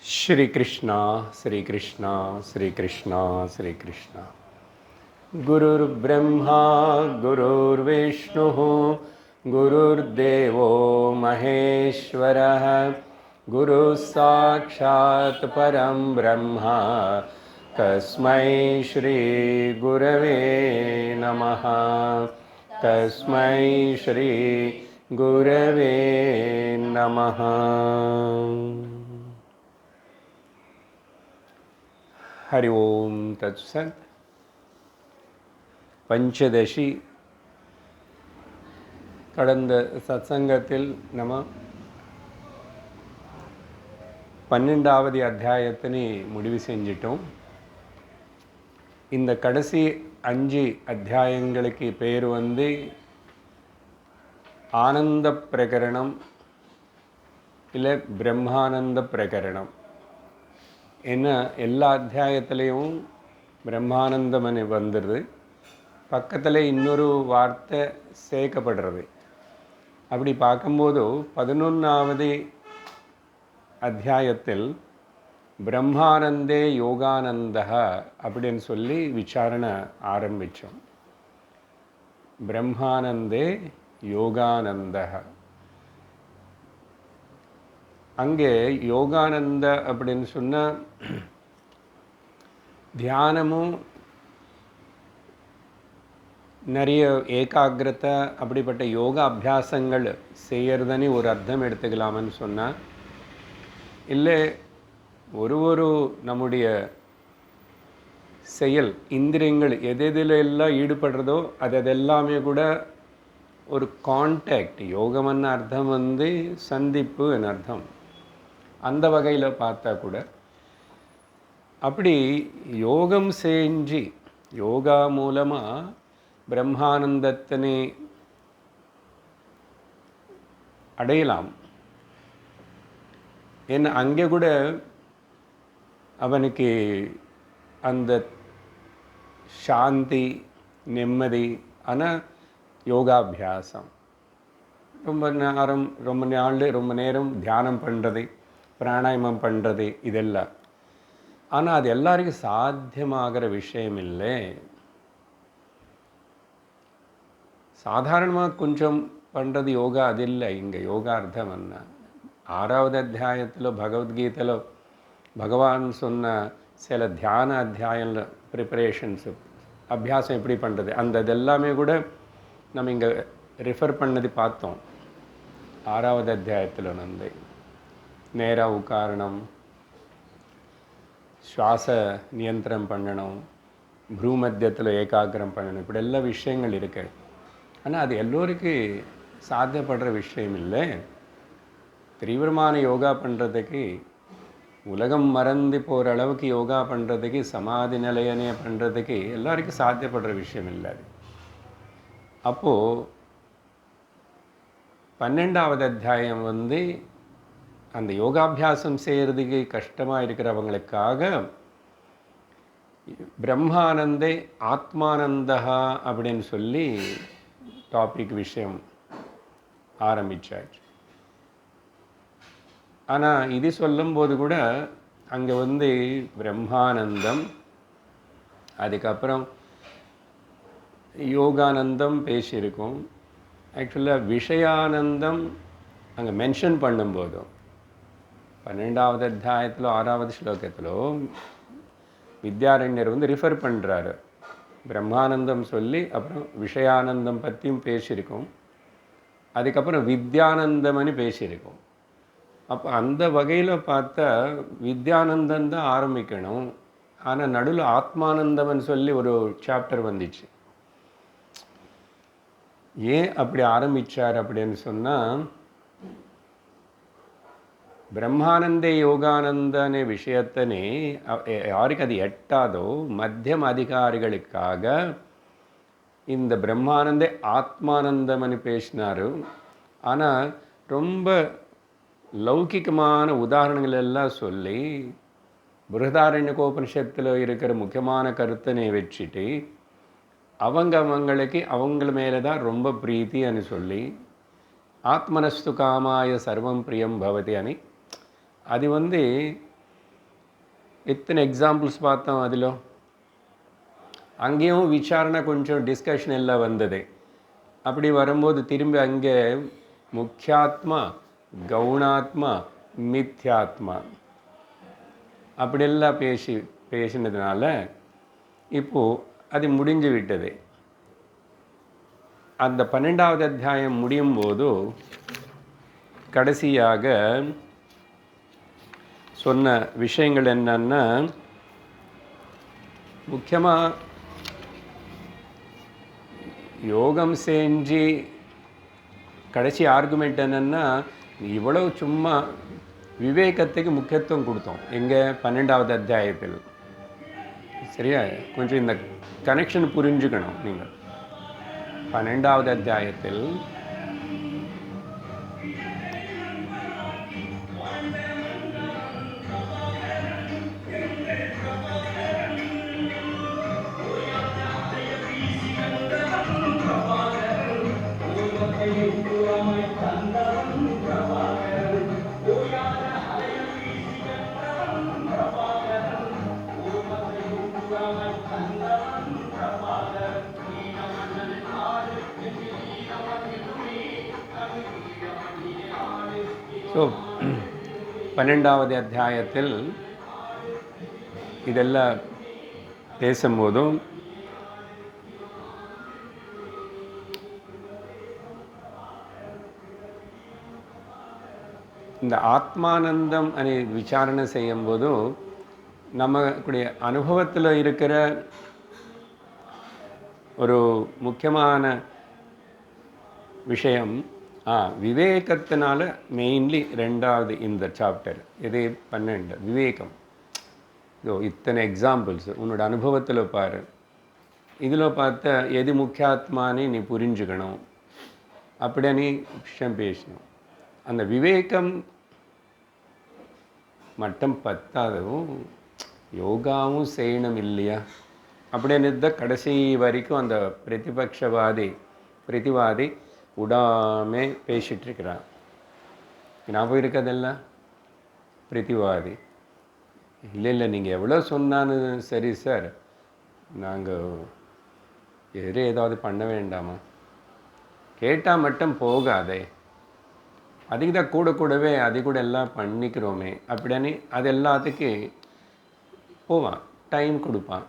श्री कृष्णा श्री कृष्णा श्री कृष्णा श्री कृष्णा। गुरुर्ब्रह्मा गुरुर्विष्णुः गुरुर्देवो महेश्वरः गुरुः साक्षात् परं ब्रह्म तस्मै श्री गुरवे नमः। तस्मै श्री गुरवे नमः। हरि ओम तत्सत्। पंचदशी கடந்த சத்சங்கத்தில் நம்ம 12வது அத்தியாயத்தினை முடிவு செஞ்சிட்டோம். இந்த கடைசி 5 அத்தியாயங்களுக்கு பேர் ஆனந்த பிரகரணம் இல்லை பிரம்மானந்த பிரகரணம். ஏன்னா எல்லா அத்தியாயத்திலையும் பிரம்மானந்தம் வந்துடுது, பக்கத்தில் இன்னொரு வார்த்தை சேர்க்கப்படுறது. அப்படி பார்க்கும்போது 11வது அத்தியாயத்தில் பிரம்மானந்தே யோகானந்தா அப்படின்னு சொல்லி விசாரணை ஆரம்பித்தோம். பிரம்மானந்தே யோகானந்தா. அங்கே யோகானந்த அப்படின்னு சொன்னால் தியானமும் நிறைய ஏகாகிரதை அப்படிப்பட்ட யோகா அபியாசங்கள் செய்யறதுன்னு ஒரு அர்த்தம் எடுத்துக்கலாம்னு சொன்னால், இல்லை ஒரு நம்முடைய செயல் இந்திரியங்கள் எதில் எல்லாம் ஈடுபடுறதோ அதெல்லாமே கூட ஒரு கான்டாக்ட். யோகம்னு அர்த்தம் சந்திப்பு அர்த்தம். அந்த வகையில் பார்த்தா கூட அப்படி யோகம் செஞ்சு யோகா மூலமாக பிரம்மானந்தத்தினை அடையலாம். ஏன்னா அங்கே கூட அவனுக்கு அந்த சாந்தி நிம்மதி. ஆனால் யோகாபியாசம் ரொம்ப நேரம் தியானம் பண்ணுறது, பிராணாயாமம் பண்ணுறது இதெல்லாம். ஆனால் அது எல்லாருக்கும் சாத்தியமாகிற விஷயம் இல்லை. சாதாரணமாக கொஞ்சம் பண்ணுறது யோகா, அது இல்லை. இங்கே யோகா அர்த்தம் என்ன? 6வது அத்தியாயத்தில் பகவத்கீதையில் பகவான் சொன்ன சில தியான அத்தியாயம் ப்ரிப்பரேஷன்ஸ் அபியாசம் எப்படி பண்ணுறது அந்த இதெல்லாமே கூட நம்ம இங்கே ரெஃபர் பண்ணது பார்த்தோம். 6வது அத்தியாயத்தில் நேராக உட்காரணும், சுவாச நியந்திரம் பண்ணணும், ப்ரூமத்தியத்தில் ஏகாகிரம் பண்ணணும், இப்படி எல்லா விஷயங்கள் இருக்கு. ஆனால் அது எல்லோருக்கும் சாத்தியப்படுற விஷயம் இல்லை. தீவிரமான யோகா பண்ணுறதுக்கு, உலகம் மறந்து போகிற அளவுக்கு யோகா பண்ணுறதுக்கு, சமாதி நிலையனே பண்ணுறதுக்கு எல்லாருக்கும் சாத்தியப்படுற விஷயம் இல்லை. அப்போது 12வது அத்தியாயம் அந்த யோகாபியாசம் செய்கிறதுக்கு கஷ்டமாக இருக்கிறவங்களுக்காக பிரம்மானந்தே ஆத்மானந்தா அப்படின்னு சொல்லி டாபிக் விஷயம் ஆரம்பித்தாச்சு. ஆனால் இது சொல்லும்போது கூட அங்கே பிரம்மானந்தம், அதுக்கப்புறம் யோகானந்தம் பேசியிருக்கோம். ஆக்சுவலாக விஷயானந்தம் அங்கே மென்ஷன் பண்ணும்போதும் 12வது அத்தியாயத்தில் 6வது ஸ்லோகத்தில் வித்யாரண்யர் ரிஃபர் பண்ணுறாரு. பிரம்மானந்தம் சொல்லி அப்புறம் விஷயானந்தம் பற்றியும் பேசியிருக்கோம். அதுக்கப்புறம் வித்யானந்தம்னு பேசியிருக்கோம். அப்போ அந்த வகையில் பார்த்தா வித்யானந்தம் தான் ஆரம்பிக்கணும். ஆனால் நடுவில் ஆத்மானந்தம்னு சொல்லி ஒரு சாப்டர் வந்துச்சு. ஏன் அப்படி ஆரம்பித்தார் அப்படின்னு சொன்னால், பிரம்மானந்தே யோகானந்தனே விஷயத்தனே யாருக்கு அது எட்டாதோ மத்தியம் அதிகாரிகளுக்காக இந்த பிரம்மானந்தே ஆத்மானந்தம்னு பேசினார். ஆனால் ரொம்ப லௌகிகமான உதாரணங்கள் எல்லாம் சொல்லி பிருஹதாரண்யகோபனிஷத்தில் இருக்கிற முக்கியமான கருத்தனை வச்சுட்டு அவங்களுக்கு அவங்கள மேலே தான் ரொம்ப பிரீத்தின்னு சொல்லி ஆத்மனஸ்து காமாய சர்வம் பிரியம் பவதி అని అది எத்தனை எக்ஸாம்பிள்ஸ் பார்த்தோம் அதில். அங்கேயும் விசாரணை கொஞ்சம் டிஸ்கஷன் எல்லாம் வந்தது. அப்படி வரும்போது திரும்பி அங்கே முக்கியாத்மா, கவுனாத்மா, மித்யாத்மா அப்படியெல்லாம் பேசினதுனால இப்போது அது முடிஞ்சு விட்டது. அந்த 12வது அத்தியாயம் முடியும் போது கடைசியாக சொன்ன விஷயங்கள் என்னன்னா, முக்கியமாக யோகம் செஞ்சு கடைசி ஆர்குமெண்ட் என்னென்னா, இவ்வளவு சும்மா விவேகத்துக்கு முக்கியத்துவம் கொடுத்தோம் எங்கே 12வது அத்தியாயத்தில். சரியா? கொஞ்சம் இந்த கனெக்ஷன் புரிஞ்சுக்கணும் நீங்கள். 12வது அத்தியாயத்தில் ஸோ 12வது அத்தியாயத்தில் இதெல்லாம் பேசும்போதும் இந்த ஆத்மானந்தம் அనే விசாரணை செய்யும்போதும் நம்மளுடைய அனுபவத்தில் இருக்கிற ஒரு முக்கியமான விஷயம் விவேகத்தினால மெயின்லி 2வது இந்த சாப்டர் இது 12 விவேகம். இத்தனை எக்ஸாம்பிள்ஸ் உன்னோட அனுபவத்தில் பாரு. இதில் பார்த்தா எது முக்கியாத்மானே நீ புரிஞ்சுக்கணும் அப்படின்னு விஷயம் பேசணும். அந்த விவேகம் மட்டும் பத்தாதவும் யோகாவும் செய்யணும் இல்லையா அப்படின்னு தான் கடைசி வரைக்கும் அந்த பிரதிவாதி விடாமே பேசிகிட்ருக்கிறான். ஞாபகம் இருக்கிறதெல்லாம் பிரதிவாதி இல்லை நீங்கள் எவ்வளோ சொன்னான்னு சரி சார், நாங்கள் ஏதாவது பண்ண வேண்டாமா, கேட்டால் மட்டும் போகாதே, அதுக்கு தான் கூடவே அது கூட எல்லாம் பண்ணிக்கிறோமே அப்படின்னு அது எல்லாத்துக்கு போவான், டைம் கொடுப்பான்.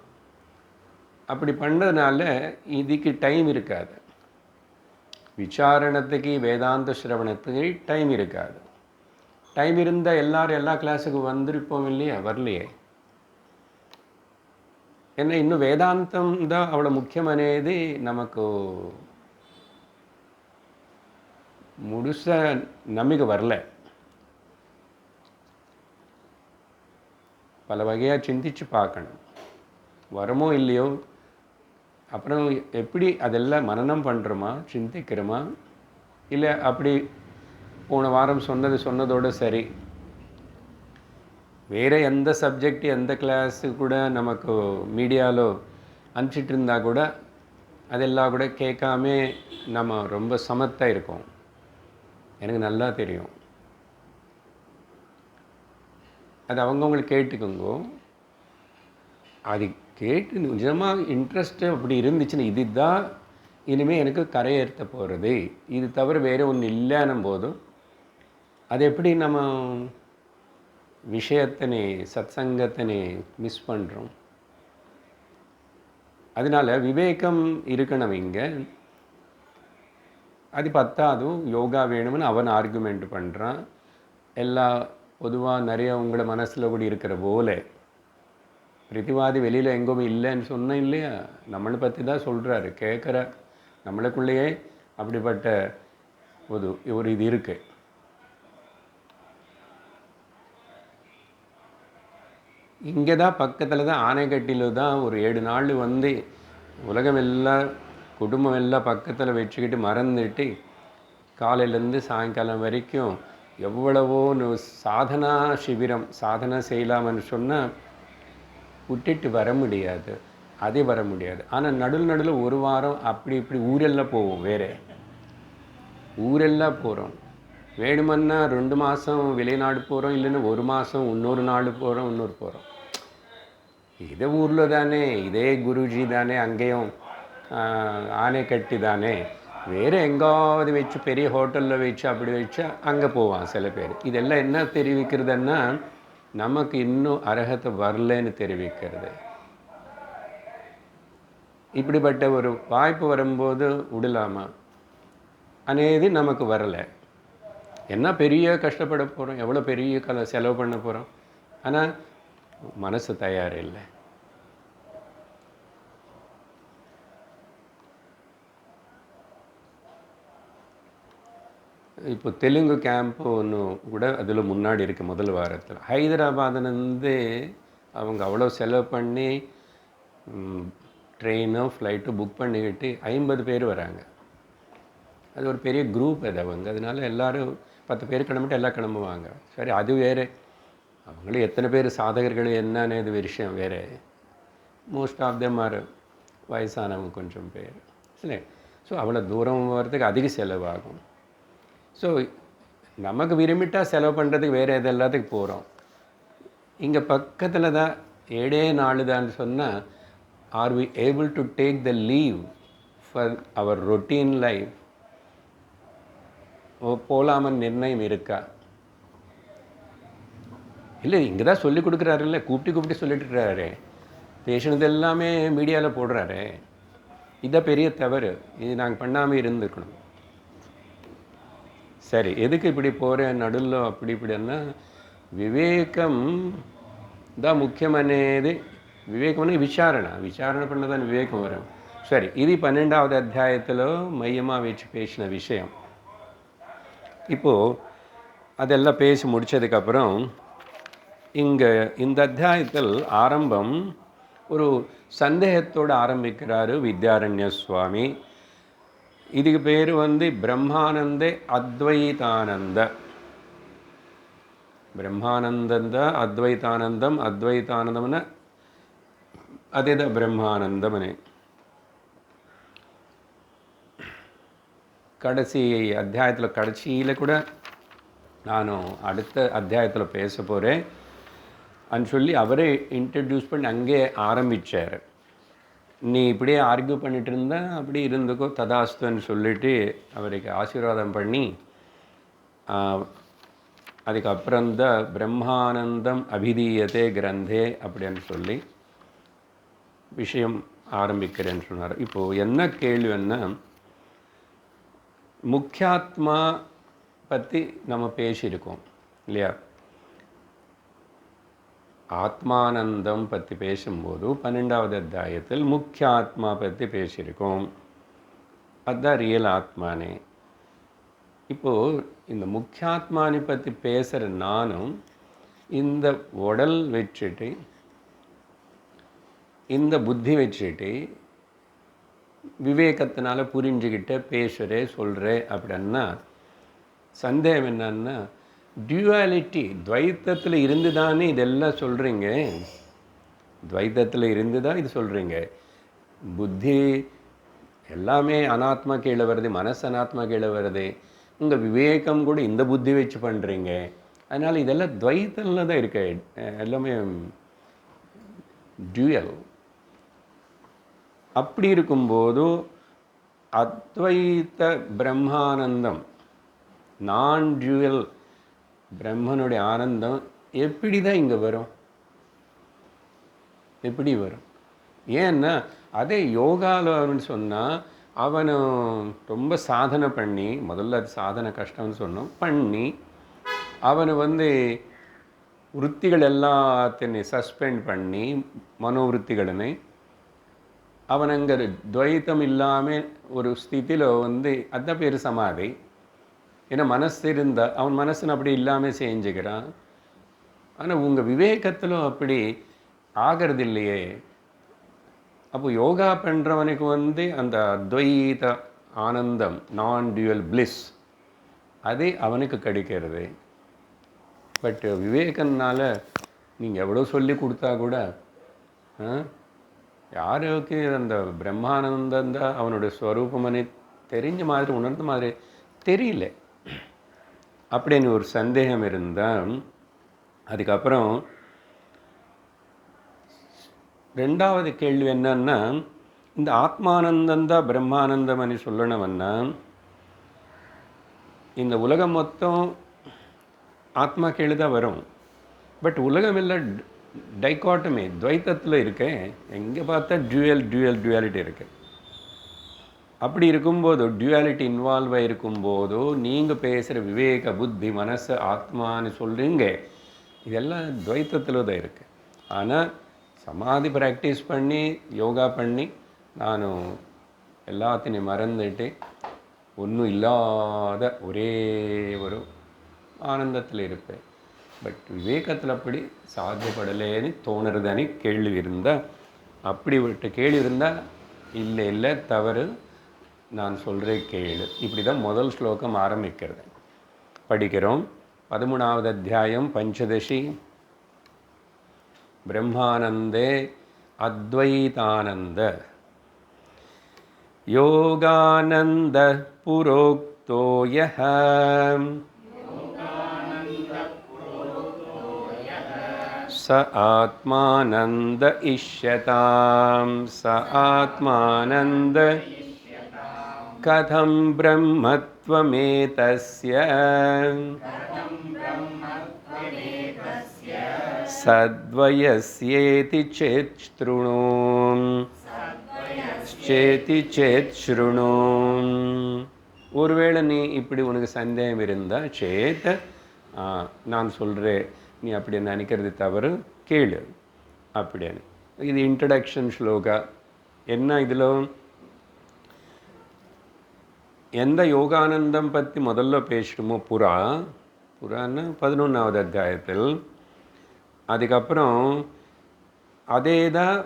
அப்படி பண்ணுறதுனால இதுக்கு டைம் இருக்காது. விசாரணத்துக்கு வேதாந்த சிரவணத்துக்கு டைம் இருக்காது. டைம் இருந்தால் எல்லாரும் எல்லா கிளாஸுக்கு வந்திருப்போம் இல்லையா? வரலையே. ஏன்னா இன்னும் வேதாந்தம் தான் அவ்வளோ முக்கியமானது. நமக்கு முழுச நம்பிக்கை வரல. பல வகையாக சிந்திச்சு பார்க்கணும், வரமோ இல்லையோ. அப்புறம் எப்படி அதெல்லாம் மனனம் பண்ணுறோமா, சிந்திக்கிறோமா, இல்லை அப்படி போன வாரம் சொன்னதோடு சரி, வேறு எந்த சப்ஜெக்ட் எந்த கிளாஸு கூட நமக்கு மீடியாவில் அனுப்பிச்சிட்டு இருந்தால் கூட அதெல்லாம் கூட கேட்காம நம்ம ரொம்ப சமத்தாக இருக்கோம். எனக்கு நல்லா தெரியும். அது அவங்கவுங்களுக்கு கேட்டுக்கோங்க. அது கேட்டு நிஜமாக இன்ட்ரெஸ்ட்டு அப்படி இருந்துச்சுன்னு இதுதான் இனிமேல் எனக்கு கரையேற்ற போகிறது, இது தவிர வேறு ஒன்று இல்லைன்னும் போதும் அது எப்படி நம்ம விஷயத்தினே சத்சங்கத்தினே மிஸ் பண்ணுறோம். அதனால் விவேகம் இருக்கணும் இங்கே. அது பத்தாதும் யோகா வேணும்னு அவன் ஆர்குமெண்ட் பண்ணுறான். எல்லா பொதுவாக நிறைய உங்களோட மனசில் கூட இருக்கிற போல பிரதிவாதி வெளியில் எங்கேயுமே இல்லைன்னு சொன்னேன் இல்லையா? நம்மளை பற்றி தான் சொல்கிறாரு. கேட்குற நம்மளுக்குள்ளேயே அப்படிப்பட்ட ஒரு இது இருக்குது. இங்கே தான் பக்கத்தில் தான் ஆனைக்கட்டியில் தான் ஒரு 7 நாள் வந்து உலகம் எல்லாம் குடும்பம் எல்லாம் பக்கத்தில் வச்சுக்கிட்டு மறந்துட்டு காலையிலேருந்து சாயங்காலம் வரைக்கும் எவ்வளவோ சாதனா சிபிரம் சாதனை செய்யலாம்னு சொன்னால் விட்டுட்டு வர முடியாது, அதே வர முடியாது. ஆனால் நடுவில் ஒரு வாரம் அப்படி இப்படி ஊரெல்லாம் போவோம், வேறு ஊரெல்லாம் போகிறோம். வேணுமன்னா 2 மாதம் வெளிநாடு போகிறோம், இல்லைன்னா 1 மாதம் இன்னொரு நாடு போகிறோம், இன்னொரு போகிறோம். இதே ஊரில் தானே, இதே குருஜி தானே, அங்கேயும் ஆனை கட்டி தானே, வேறு எங்காவது வச்சு பெரிய ஹோட்டலில் வச்சு அப்படி வச்சா அங்கே போவான் சில பேர். இதெல்லாம் என்ன தெரிவிக்கிறதுன்னா, நமக்கு இன்னும் அர்ஹத்தை வரலன்னு தெரிவிக்கிறது. இப்படிப்பட்ட ஒரு வாய்ப்பு வரும்போது விடலாமா అనేది நமக்கு வரலை. என்ன பெரிய கஷ்டப்பட போகிறோம், எவ்வளோ பெரிய செலவு பண்ண போகிறோம், ஆனால் மனசு தயார் இல்லை. இப்போ தெலுங்கு கேம்ப்பு ஒன்று கூட அதில் முன்னாடி இருக்குது. முதல் வாரத்தில் ஹைதராபாத்லேருந்து அவங்க அவ்வளோ செலவு பண்ணி ட்ரெயினோ ஃப்ளைட்டோ புக் பண்ணிக்கிட்டு 50 பேர் வராங்க. அது ஒரு பெரிய குரூப் அது அவங்க. அதனால எல்லோரும் 10 பேர் கிளம்பிட்டு எல்லாம் கிளம்புவாங்க. சரி, அது வேறு. அவங்களும் எத்தனை பேர் சாதகர்கள் என்னன்னு விஷயம் வேறு. மோஸ்ட் ஆஃப் தெம் ஆர் வயசானவங்க கொஞ்சம் பேர். சரி, ஸோ அவ்வளோ தூரம் வர்றதுக்கு அதிக செலவாகும். ஸோ நமக்கு விரும்பிட்டால் செலவு பண்ணுறதுக்கு வேறு எது எல்லாத்துக்கு போகிறோம். இங்கே பக்கத்தில் தான் 7 தான் சொன்னால், are we able to take the leave for our routine life? போகலாமன்னு நிர்ணயம் இருக்கா? இல்லை, இங்கே தான் சொல்லி கொடுக்குறாரு, இல்லை கூப்பிட்டு சொல்லிட்டு இருக்கிறாரு. பேசினது எல்லாமே மீடியாவில் போடுறாரு. இதான் பெரிய தவறு. இது நாங்கள் பண்ணாமல் இருந்துக்கணும். சரி, எதுக்கு இப்படி போகிறேன் நடுவில் அப்படி இப்படின்னா, వివేకం தான் ముఖ్యమనేది. వివేకం అనేది విచారణ பண்ணதான் விவேகம் வரும். சரி, இது 12வது அத்தியாயத்தில் மையமாக வச்சு பேசின விஷயம். இப்போது அதெல்லாம் பேசி முடித்ததுக்கப்புறம் இங்கே இந்த அத்தியாயத்தில் ஆரம்பம் ஒரு சந்தேகத்தோடு ஆரம்பிக்கிறாரு வித்யாரண்ய சுவாமி. இதுக்கு பேர் பிரம்மானந்த அத்வைதானந்த. பிரம்மானந்தந்த அத்வைதானந்தம். அத்வைதானந்தம்னா அதே தான் பிரம்மானந்தம்னு. கடைசி அத்தியாயத்தில் கடைசியில் கூட நானும் அடுத்த அத்தியாயத்தில் பேச போகிறேன் அப்படின்னு சொல்லி அவரே இன்ட்ரடியூஸ் பண்ணி அங்கே ஆரம்பித்தார். நீ இப்படியே ஆர்கியூ பண்ணிட்டு இருந்தா அப்படி இருந்துக்கோ, ததாஸ்துன்னு சொல்லிட்டு அவருக்கு ஆசீர்வாதம் பண்ணி அதுக்கப்புறம்தான் பிரம்மானந்தம் அபிதீயத்தே கிரந்தே அப்படின்னு சொல்லி விஷயம் ஆரம்பிக்கிறேன்னு சொன்னார். இப்போது என்ன கேள்வின்னா, முக்கியாத்மா பற்றி நம்ம பேசியிருக்கோம் இல்லையா? ஆத்மானந்தம் பற்றி பேசும்போது 12வது அத்தியாயத்தில் முக்கிய ஆத்மா பற்றி பேசியிருக்கோம். அதுதான் ரியல் ஆத்மானே. இப்போது இந்த முக்கியாத்மானை பற்றி பேசுகிற நானும் இந்த உடல் வச்சுட்டு இந்த புத்தி வச்சுட்டு விவேகத்தினால புரிஞ்சுக்கிட்ட பேசுகிறேன் சொல்கிறேன் அப்படின்னா சந்தேகம் என்னன்னா, டியூவாலிட்டி துவைத்தத்தில் இருந்து தானே இதெல்லாம் சொல்கிறீங்க. துவைத்தத்தில் இருந்து தான் இது சொல்கிறீங்க. புத்தி எல்லாமே அனாத்மா கீழே வருது, மனசு அனாத்மா கீழே வருது. உங்கள் விவேகம் கூட இந்த புத்தி வச்சு பண்ணுறீங்க. அதனால் இதெல்லாம் துவைத்தத்தில் தான் இருக்கு. எல்லாமே டியூயல். அப்படி இருக்கும்போது அத்வைத்த பிரம்மானந்தம், நான் டியூயல் பிரம்மனுடைய ஆனந்தம் எப்படி தான் இங்கே வரும்? எப்படி வரும்? ஏன்னா அதே யோகாலன்னு சொன்னால் அவனை ரொம்ப சாதனை பண்ணி, முதல்ல அது சாதனை கஷ்டம்னு சொன்னோம், பண்ணி அவனை விற்த்திகள் எல்லாத்தையும் சஸ்பெண்ட் பண்ணி மனோவிற்த்திகளை அவன் அங்கே துவைத்தம் இல்லாமல் ஒரு ஸ்திதியில் அதுதான் பேர் சமாதி. ஏன்னா மனசு இருந்தால் அவன் மனசுன்னு அப்படி இல்லாமல் செஞ்சுக்கிறான். ஆனால் உங்கள் விவேகத்திலும் அப்படி ஆகிறது இல்லையே. அப்போ யோகா பண்ணுறவனுக்கு அந்த அத்வைத ஆனந்தம், நான் டியூவல் பிளிஸ், அது அவனுக்கு கிடைக்கிறது. பட் விவேகனால் நீங்கள் எவ்வளோ சொல்லி கொடுத்தா கூட யாருக்கு அந்த பிரம்மானந்தம் தான் அவனுடைய ஸ்வரூபமனே தெரிஞ்ச மாதிரி உணர்ந்த மாதிரி தெரியல அப்படின்னு ஒரு சந்தேகம் இருந்தால், அதுக்கப்புறம் ரெண்டாவது கேள்வி என்னன்னா, இந்த ஆத்மானந்தம் தான் பிரம்மானந்தம்னு சொல்லணும்னா, இந்த உலகம் மொத்தம் ஆத்மா கீழே தான் வரும். பட் உலகம் எல்லாம் டைகாட்டமி துவைத்தத்தில் இருக்கேன். எங்கே பார்த்தா டுவாலிட்டி இருக்கு. அப்படி இருக்கும்போது டுவாலிட்டி இன்வால்வ் ஆகிருக்கும்போதோ நீங்கள் பேசுகிற விவேக புத்தி மனசு ஆத்மான்னு சொல்கிறீங்க, இதெல்லாம் துவைத்தத்தில் தான் இருக்குது. ஆனால் சமாதி ப்ராக்டிஸ் பண்ணி யோகா பண்ணி நான் எல்லாத்தையும் மறந்துட்டு ஒன்றும் இல்லாத ஒரே ஒரு ஆனந்தத்தில் இருப்பேன். பட் விவேகத்தில் அப்படி சாத்தியப்படலேன்னு தோணுறதானே கேள்வி இருந்தால், அப்படி விட்டு கேள்வி இருந்தால் இல்லை தவறு, நான் சொல்கிறேன் கேளு. இப்படி தான் முதல் ஸ்லோகம் ஆரம்பிக்கிறது. படிக்கிறோம். 13வது அத்தியாயம் பஞ்சதசி. பிரம்மானந்தே அத்வைதானந்த யோகானந்த புரோக்தோ யஹ स आत्मानन्द इष्यतां स आत्मानन्द कथं ब्रह्मत्वमेतस्य सद्वयस्येति चेत् शृणु ஒருவேளை நீ இப்படி உனக்கு சந்தேகம் இருந்தால் சேத் நான் சொல்கிறேன், நீ அப்படி நினைக்கிறது தவறு, கேளு அப்படின்னு. இது இன்ட்ரடக்ஷன் ஸ்லோகா. என்ன இதில் எந்த யோகானந்தம் பற்றி முதல்ல பேசுகிறோமோ புறான்னு 11வது அத்தியாயத்தில், அதுக்கப்புறம் அதே தான்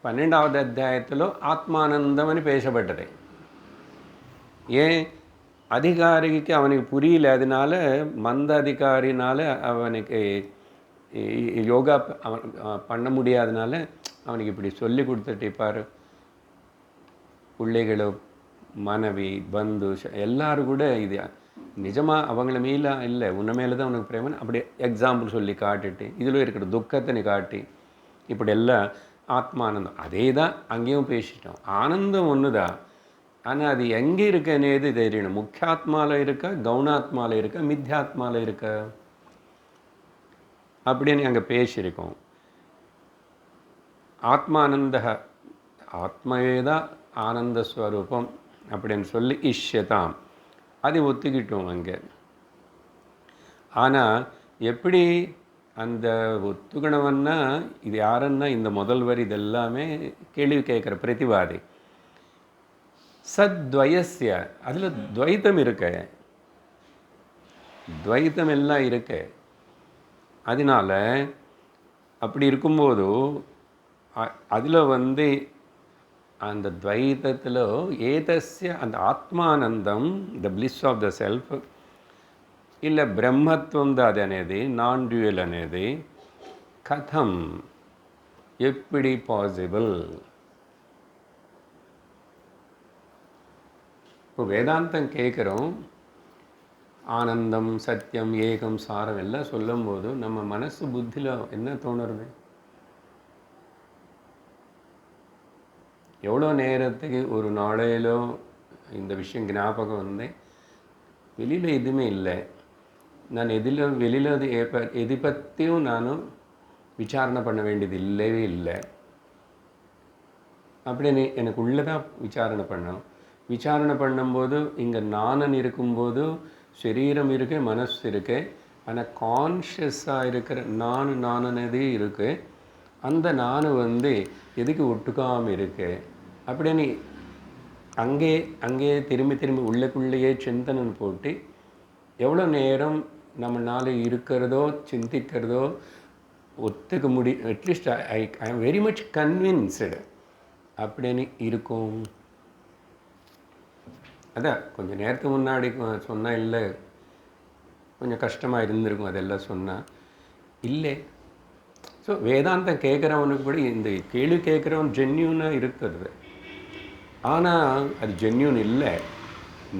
12வது அத்தியாயத்தில் ஆத்மானந்தம்னு பேசப்பட்டது. ஏன் அதிகாரிக்கு அவனுக்கு புரியல, அதனால மந்த அதிகாரினால அவனுக்கு யோகா அவன் பண்ண முடியாதனால அவனுக்கு இப்படி சொல்லி கொடுத்துட்டு பாரு. பிள்ளைகளோ மனைவி பந்து எல்லாரும் கூட இது நிஜமாக அவங்கள மேலே இல்லை, உன்ன மேலே தான் உனக்கு பிரேமன் அப்படி எக்ஸாம்பிள் சொல்லி காட்டிட்டு இதில் இருக்கிற துக்கத்தை காட்டி இப்படி எல்லாம் ஆத்மானந்தம் அதே தான் அங்கேயும் பேசிட்டோம். ஆனந்தம் ஒன்று தான், ஆனால் அது எங்கே இருக்கனேது தெரியணும். முக்கியாத்மாவில் இருக்கா, கவுனாத்மாவில் இருக்கா, மித்யாத்மாவில் இருக்கா அப்படின்னு அங்கே பேசியிருக்கோம். ஆத்மானந்த ஆத்மாவே தான் ஆனந்த ஸ்வரூபம் அப்படின்னு சொல்லி இஷ்யதாம் அதை ஒத்துக்கிட்டோம் அங்கே. ஆனால் எப்படி அந்த ஒத்துக்கணவன்னா இது யாருன்னா இந்த முதல் வரி இதெல்லாமே கேள்வி கேட்குற பிரதிவாதி. சத்வயஸ்ய அதில் துவைத்தம் இருக்கு, துவைத்தம் எல்லாம் இருக்கு. அதனால் அப்படி இருக்கும்போது அதில் அந்த துவைத்தத்தில் ஏதஸ்ய அந்த ஆத்மானந்தம் த பிளிஸ் ஆஃப் த செல்ஃப் இல்லை பிரம்மத்துவம் தான் அது అనేది நான் డ్యూయల్ అనేది கதம் எப்படி பாசிபிள். இப்போ வேதாந்தம் கேட்குறோம், ஆனந்தம் சத்தியம் ஏகம் சாரம் எல்லாம் சொல்லும்போது நம்ம மனசு புத்தியில் என்ன தோணுறது? எவ்வளோ நேரத்துக்கு ஒரு நாளையிலோ இந்த விஷயம் ஞாபகம் வெளியில் எதுவுமே இல்லை, நான் வெளியில் அது எது பற்றியும் நானும் விசாரணை பண்ண வேண்டியது இல்லவே இல்லை. அப்படின்னு எனக்கு உள்ளே தான் விசாரணை பண்ணணும். விசாரணை பண்ணும்போது இங்கே நானன் இருக்கும்போது சரீரம் இருக்கு, மனசு இருக்கு, ஆனால் கான்ஷியஸாக இருக்கிற நானதே இருக்கு. அந்த நான் எதுக்கு ஒட்டுக்காமல் இருக்கு அப்படின்னு அங்கே திரும்பி உள்ளுக்குள்ளேயே சிந்தனை போட்டு எவ்வளோ நேரம் நம்மளால் இருக்கிறதோ சிந்திக்கிறதோ ஒத்துக்க முடியும். At least I am very much convinced அப்படின்னு இருக்கும். அதான் கொஞ்சம் நேரத்துக்கு முன்னாடி சொன்னால் இல்லை கொஞ்சம் கஷ்டமாக இருந்திருக்கும் அதெல்லாம் சொன்னால் இல்லை. ஸோ வேதாந்தம் கேட்குறவனுக்கு கூட இந்த கேள்வி கேட்குறவன் ஜென்யூனாக இருக்கிறது, ஆனால் அது ஜென்யூன் இல்லை.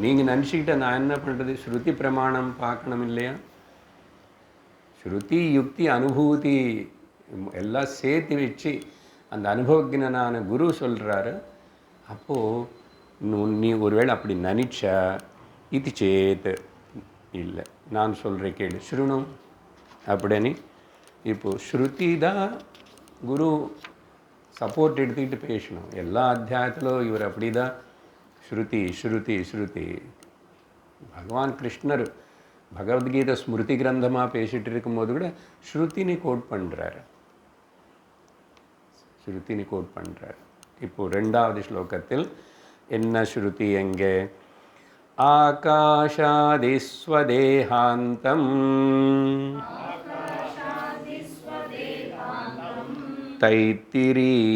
நீங்கள் நினச்சிக்கிட்ட நான் என்ன பண்ணுறது, ஸ்ருதி பிரமாணம் பார்க்கணும் இல்லையா? ஸ்ருதி யுக்தி அனுபூதி எல்லாம் சேர்த்து வச்சு அந்த அனுபவஜனான குரு சொல்கிறாரு. அப்போது நீ ஒருவேளை அப்படி நினச்சா இது சேத்து இல்லை, நான் சொல்கிறேன் கேளு, ஸ்ருணம் அப்படின்னு. இப்போது ஸ்ருதி தான் குரு சப்போர்ட் எடுத்துக்கிட்டு பேசணும். எல்லா அத்தியாயத்திலும் இவர் அப்படி தான் ஸ்ருதி ஸ்ருதி ஸ்ருதி. பகவான் கிருஷ்ணர் பகவத்கீதை ஸ்மிருதி கிரந்தமாக பேசிகிட்டு இருக்கும்போது கூட ஸ்ருதினி கோட் பண்ணுறாரு, ஸ்ருதினி கோட் பண்ணுறாரு. இப்போது 2வது ஸ்லோகத்தில் என்ன ஸ்ருதி எங்கே? ஆகாஷாதிஸ்வதேஹாந்தம் தைத்திரீயஸ்ருதீரிதம்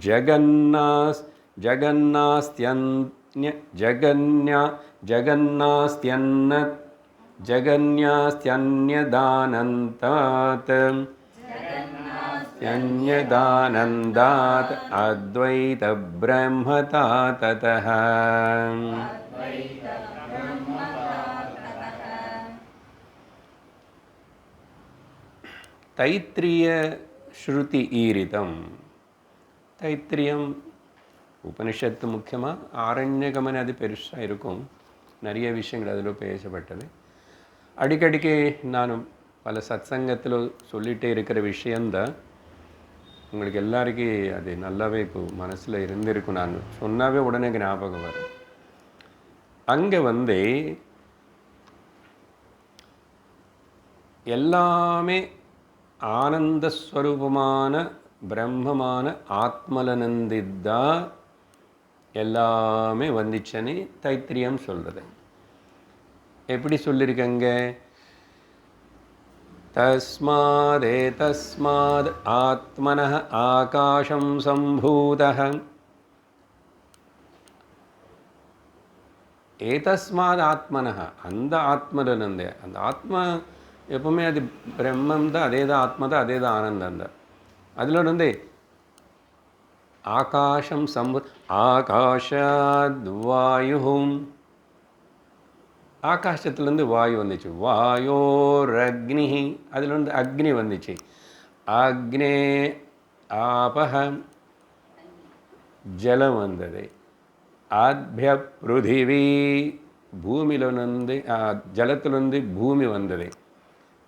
ஜகன்யாஸ்த்யன்யதானந்தாத் அத்வைத பிரம்மதா ததஹ. தைத்திரிய ஸ்ருதி ஈரிதம். தைத்திரியம் உபனிஷத்து முக்கியமாக, ஆரண்யகமன அது பெருசாக இருக்கும், நிறைய விஷயங்கள் அதில் பேசப்பட்டது. அடிக்கடிக்கு நானும் பல சத்சங்கத்தில் சொல்லிகிட்டே இருக்கிற விஷயந்தான். உங்களுக்கு எல்லாருக்கும் அது நல்லாவே இப்போ மனசில் இருந்திருக்கும். நான் சொன்னாவே உடனே ஞாபகம் வரும். அங்கே எல்லாமே ஆனந்தஸ்வரூபமான பிரம்மமான ஆத்மலனந்தித்தா எல்லாமே வந்துச்சுன்னு தைத்திரியம் சொல்கிறது. எப்படி சொல்லியிருக்கங்க? தஸ்மாத் ஆத்மனः ஆகாசம் சம்பூதः. ஏதஸ்மாத் ஆத்மனः, அந்த ஆத்மலனந்தே, அந்த ஆத்மா எப்பவுமே அது பிரம்மம் தான், அதே தான் ஆத்மா தான், அதே தான் ஆனந்தம் தான். அதில் ஆகாசம் ஆகாஷாத் வாயுஹும், ஆகாசத்துலேருந்து வாயு வந்துச்சு. வாயோரக்னி, அதில் அக்னி வந்துச்சு. அக்னே ஆபஹ, ஜலம் வந்தது. ஆத்ய பிருதிவி, பூமியிலிருந்து ஜலத்திலிருந்து பூமி வந்தது.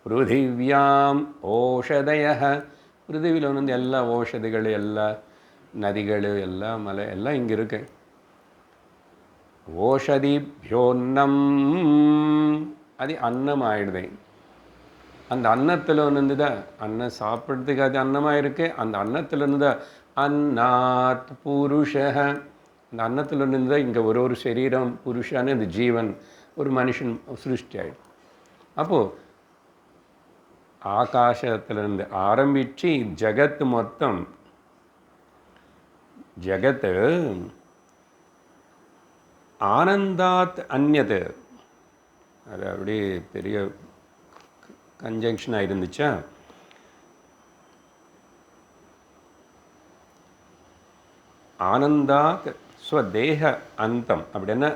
பிருதிவியாம் ஓஷதய, பிருதிவியில் எல்லா ஓஷதிகள், எல்லா நதிகள், எல்லா மலை எல்லாம் இங்கே இருக்கு. ஓஷதிப்யோன்னம், அது அன்னம் ஆயிடுது. அந்த அன்னத்தில் தான் அன்னம் சாப்பிட்றதுக்கு அது அன்னமாக இருக்குது. அந்த அன்னத்திலிருந்து தான் அன்னாத் புருஷ, அந்த அன்னத்திலிருந்து தான் இங்கே ஒரு சரீரம் புருஷான இந்த ஜீவன், ஒரு மனுஷன் சிருஷ்டி ஆகிடும். அப்போது ஆகாசத்திலிருந்து ஆரம்பித்து ஜகத்து மொத்தம், ஜகத்து ஆனந்தாத் அந்யது, அது அப்படி பெரிய கன்ஜங்ஷனாக இருந்துச்சா. ஆனந்தாத் ஸ்வதேக அந்தம் அப்படின்னா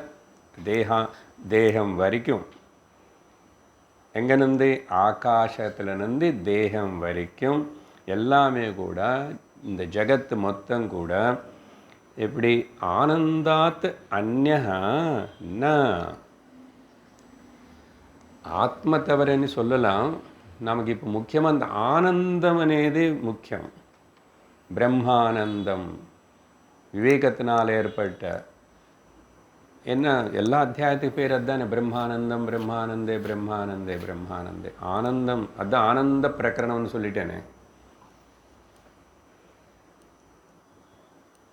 தேகம் வரைக்கும். எங்கேருந்து? ஆகாசத்துலேருந்து தேகம் வரைக்கும் எல்லாமே கூட, இந்த ஜகத்து மொத்தம் கூட எப்படி ஆனந்தாத் அந்யஹா ந, ஆத்ம தவறுன்னு சொல்லலாம். நமக்கு இப்போ முக்கியமாக அந்த ஆனந்தம் అనేది முக்கியம். பிரம்மானந்தம் விவேகத்தினால் ஏற்பட்ட, என்ன எல்லா அத்தியாயத்துக்கு பேர் அதுதானே, பிரம்மானந்தம் பிரம்மானந்தே பிரம்மானந்தே பிரம்மானந்தே. ஆனந்தம் அதுதான் ஆனந்த பிரகரணம்னு சொல்லிட்டேனே.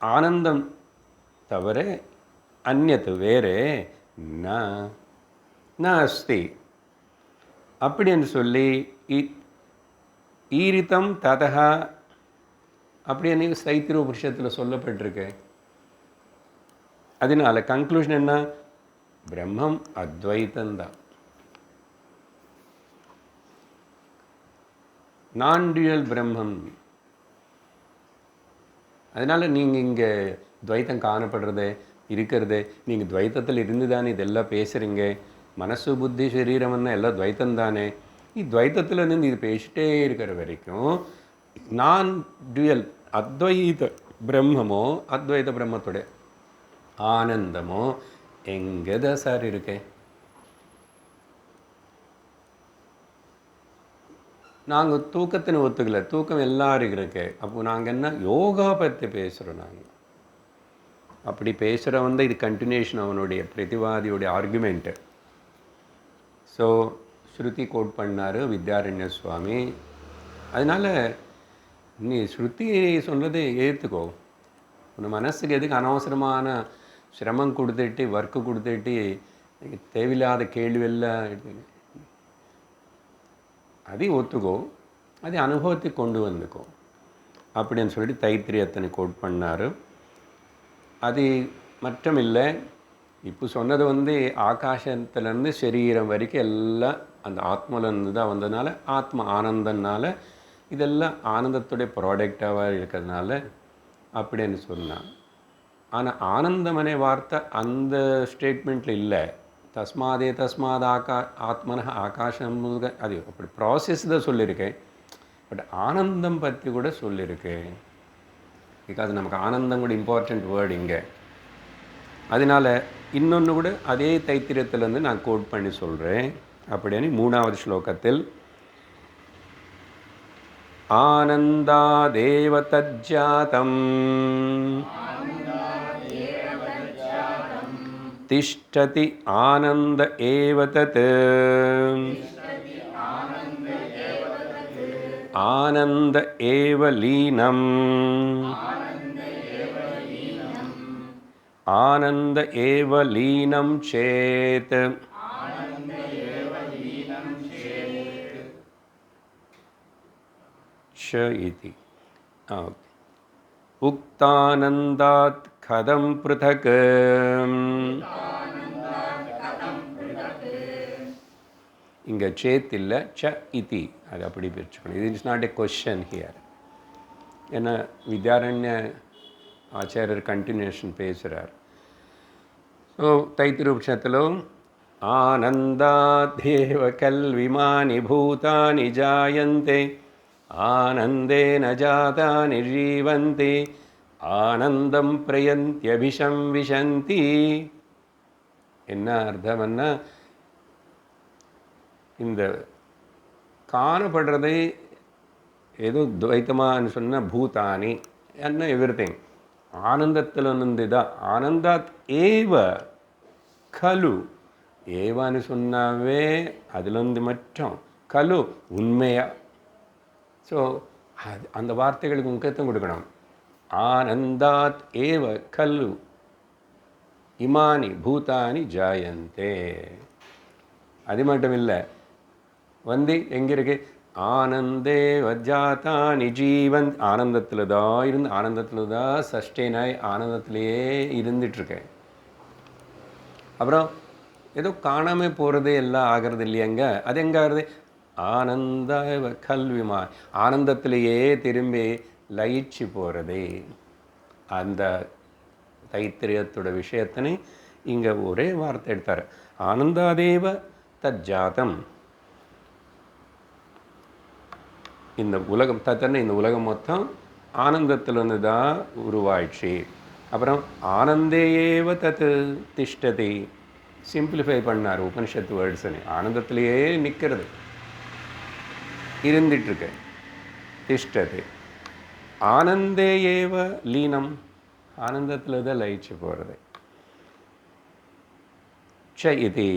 ஆனந்தம் தவிர அந்யத்து வேறு ந அஸ்தி அப்படின்னு சொல்லி ஈரிதம் ததா அப்படின்னு தைத்திரிய உபனிஷத்தில் சொல்லப்பட்டிருக்கு. அதனால கன்க்ளூஷன் என்ன? பிரம்மம் அத்வைத்தந்தான், நான் டுயல் பிரம்மம். அதனால் நீங்கள் இங்கே துவைத்தம் காணப்படுறது இருக்கிறது, நீங்கள் துவைத்தத்தில் இருந்து தானே இதெல்லாம் பேசுகிறீங்க. மனசு புத்தி சரீரம்னா எல்லாம் துவைத்தம் தானே. துவைத்தத்தில் இருந்து இது பேசிட்டே இருக்கிற வரைக்கும் நான் டுயல் அத்வைத பிரம்மமோ அத்வைத பிரம்மத்தோட ஆனந்தமோ எங்கே தான் சார் இருக்கேன்? நாங்கள் தூக்கத்தின்னு ஒத்துக்கல, தூக்கம் எல்லாரும் இருக்கு. அப்போ நாங்கள் என்ன யோகா பற்றி பேசுகிறோம். நாங்கள் அப்படி பேசுகிறவன் இது கண்டினியூஷன் அவனுடைய பிரதிவாதியோடைய ஆர்குமெண்ட்டு. ஸோ ஸ்ருதி கோட் பண்ணார் வித்யாரண்ய சுவாமி. அதனால் நீ ஸ்ருதி சொன்னதை ஏற்றுக்கோ. உன் மனசுக்கு எதுக்கு அனவசரமான சிரமம் கொடுத்துட்டு ஒர்க்கு கொடுத்துட்டு தேவையில்லாத கேள்வியெல்லாம் அதையும் ஒத்துக்கோ, அதை அனுபவத்துக்கு கொண்டு வந்துக்கோ அப்படின்னு சொல்லிட்டு தைத்திரியத்தனை கோட் பண்ணார். அது மட்டும் இல்லை, இப்போ சொன்னது ஆகாசத்துலேருந்து சரீரம் வரைக்கும் எல்லாம் அந்த ஆத்மாவிலேருந்து தான் வந்ததுனால ஆத்மா ஆனந்தனால இதெல்லாம் ஆனந்தத்துடைய ப்ராடக்டாக இருக்கிறதுனால அப்படின்னு சொன்னான். ஆனால் ஆனந்தமனே வார்த்தை அந்த ஸ்டேட்மெண்ட்டில் இல்லை. தஸ்மாத் ஆத்மன ஆகாசம் அது அப்படி ப்ராசஸ் தான் சொல்லியிருக்கேன். பட் ஆனந்தம் பற்றி கூட சொல்லியிருக்கேன். பிகாஸ் நமக்கு ஆனந்தம் கூட இம்பார்ட்டண்ட் வேர்டு இங்கே. அதனால் இன்னொன்று கூட அதே தைத்திரியத்திலேருந்து நான் கோட் பண்ணி சொல்கிறேன். அப்படின்னு 3வது ஸ்லோகத்தில் ஆனந்தாதேவ தஜ்ஜாதம் திஷ்டதி ஆனந்த ஏவ தத் ஆனந்த ஏவ லீனம் ஆனந்த ஏவ லீனம் சேத் ஷ இதி உக்தானந்தாத் கதம் ப்ருதக். இங்கே சேத் இல்லை, ச இதி. அது அப்படி பிரிச்சுக்கணும். இது is not a question here. ஏன்னா வித்யாரண்ய ஆச்சாரியர் கண்டினியூஷன் பேசுகிறார். ஸோ தைத்திருபனிஷத்தில் ஆனந்தாதேவ கல்விமானி பூதானி ஜாயந்தே ஆனந்தேன ஜாதானி ஜீவந்தி ஆனந்தம் பிரயந்தியபிஷம் விஷந்தி. என்ன அர்த்தம்னா, இந்த காணப்படுறதை ஏதோ துவைத்தமானு சொன்ன பூதானி என்ன எவ்ரிதிங் ஆனந்தத்தில் தான். ஆனந்தாத் ஏவ கலு. ஏவான்னு சொன்னாவே அதுலேருந்து மட்டும் கலு உண்மையா. ஸோ அந்த வார்த்தைகளுக்கு முக்கியத்துவம் கொடுக்கணும். ஆனந்தாத் ஏவ கல்லு இமானி பூதானி ஜாயந்தே. அது மட்டும் இல்லை, எங்கே இருக்கு? ஆனந்தே வஜாத்தானி ஜீவன். ஆனந்தத்தில் தான் இருந்து ஆனந்தத்தில் தான் சஸ்டெயின் ஆகி ஆனந்தத்திலேயே இருந்துகிட்ருக்கேன். அப்புறம் ஏதோ காணாமல் போகிறது எல்லாம் ஆகிறது இல்லையாங்க. அது எங்கே ஆகுறது? ஆனந்த கல்விமா. ஆனந்தத்திலேயே திரும்பி லயிச்சு போகிறது. அந்த தைத்திரியத்தோட விஷயத்தினை இங்கே ஒரே வார்த்தை எடுத்தார். ஆனந்தாதேவ தஜ்ஜாதம். இந்த உலகம் தத்தனை, இந்த உலகம் மொத்தம் ஆனந்தத்திலிருந்து தான் உருவாயிடுச்சு. அப்புறம் ஆனந்தேயேவ தத்து திஷ்டதி. சிம்பிளிஃபை பண்ணார் உபனிஷத்து வேர்ட்ஸ்னு. ஆனந்தத்திலேயே நிற்கிறது, இருந்துட்டுருக்கு. திஷ்டதி ஆனந்தேயேவ லீனம். ஆனந்தத்தில் தான் லயிச்சு போகிறது. ச இது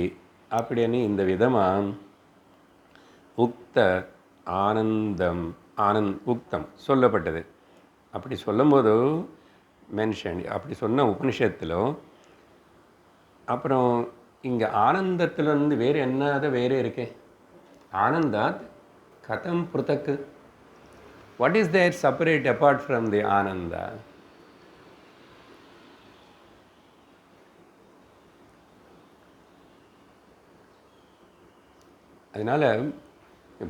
அப்படின்னு இந்த விதமாக உக்த ஆனந்தம் உக்தம் சொல்லப்பட்டது. அப்படி சொல்லும்போது மென்ஷன் அப்படி சொன்ன உபனிஷத்திலும். அப்புறம் இங்கே ஆனந்தத்திலிருந்து வேறு என்னது வேறு இருக்கு? ஆனந்தாத் கதம் ப்ருதக். What is there separate apart from the ananda? அதனால்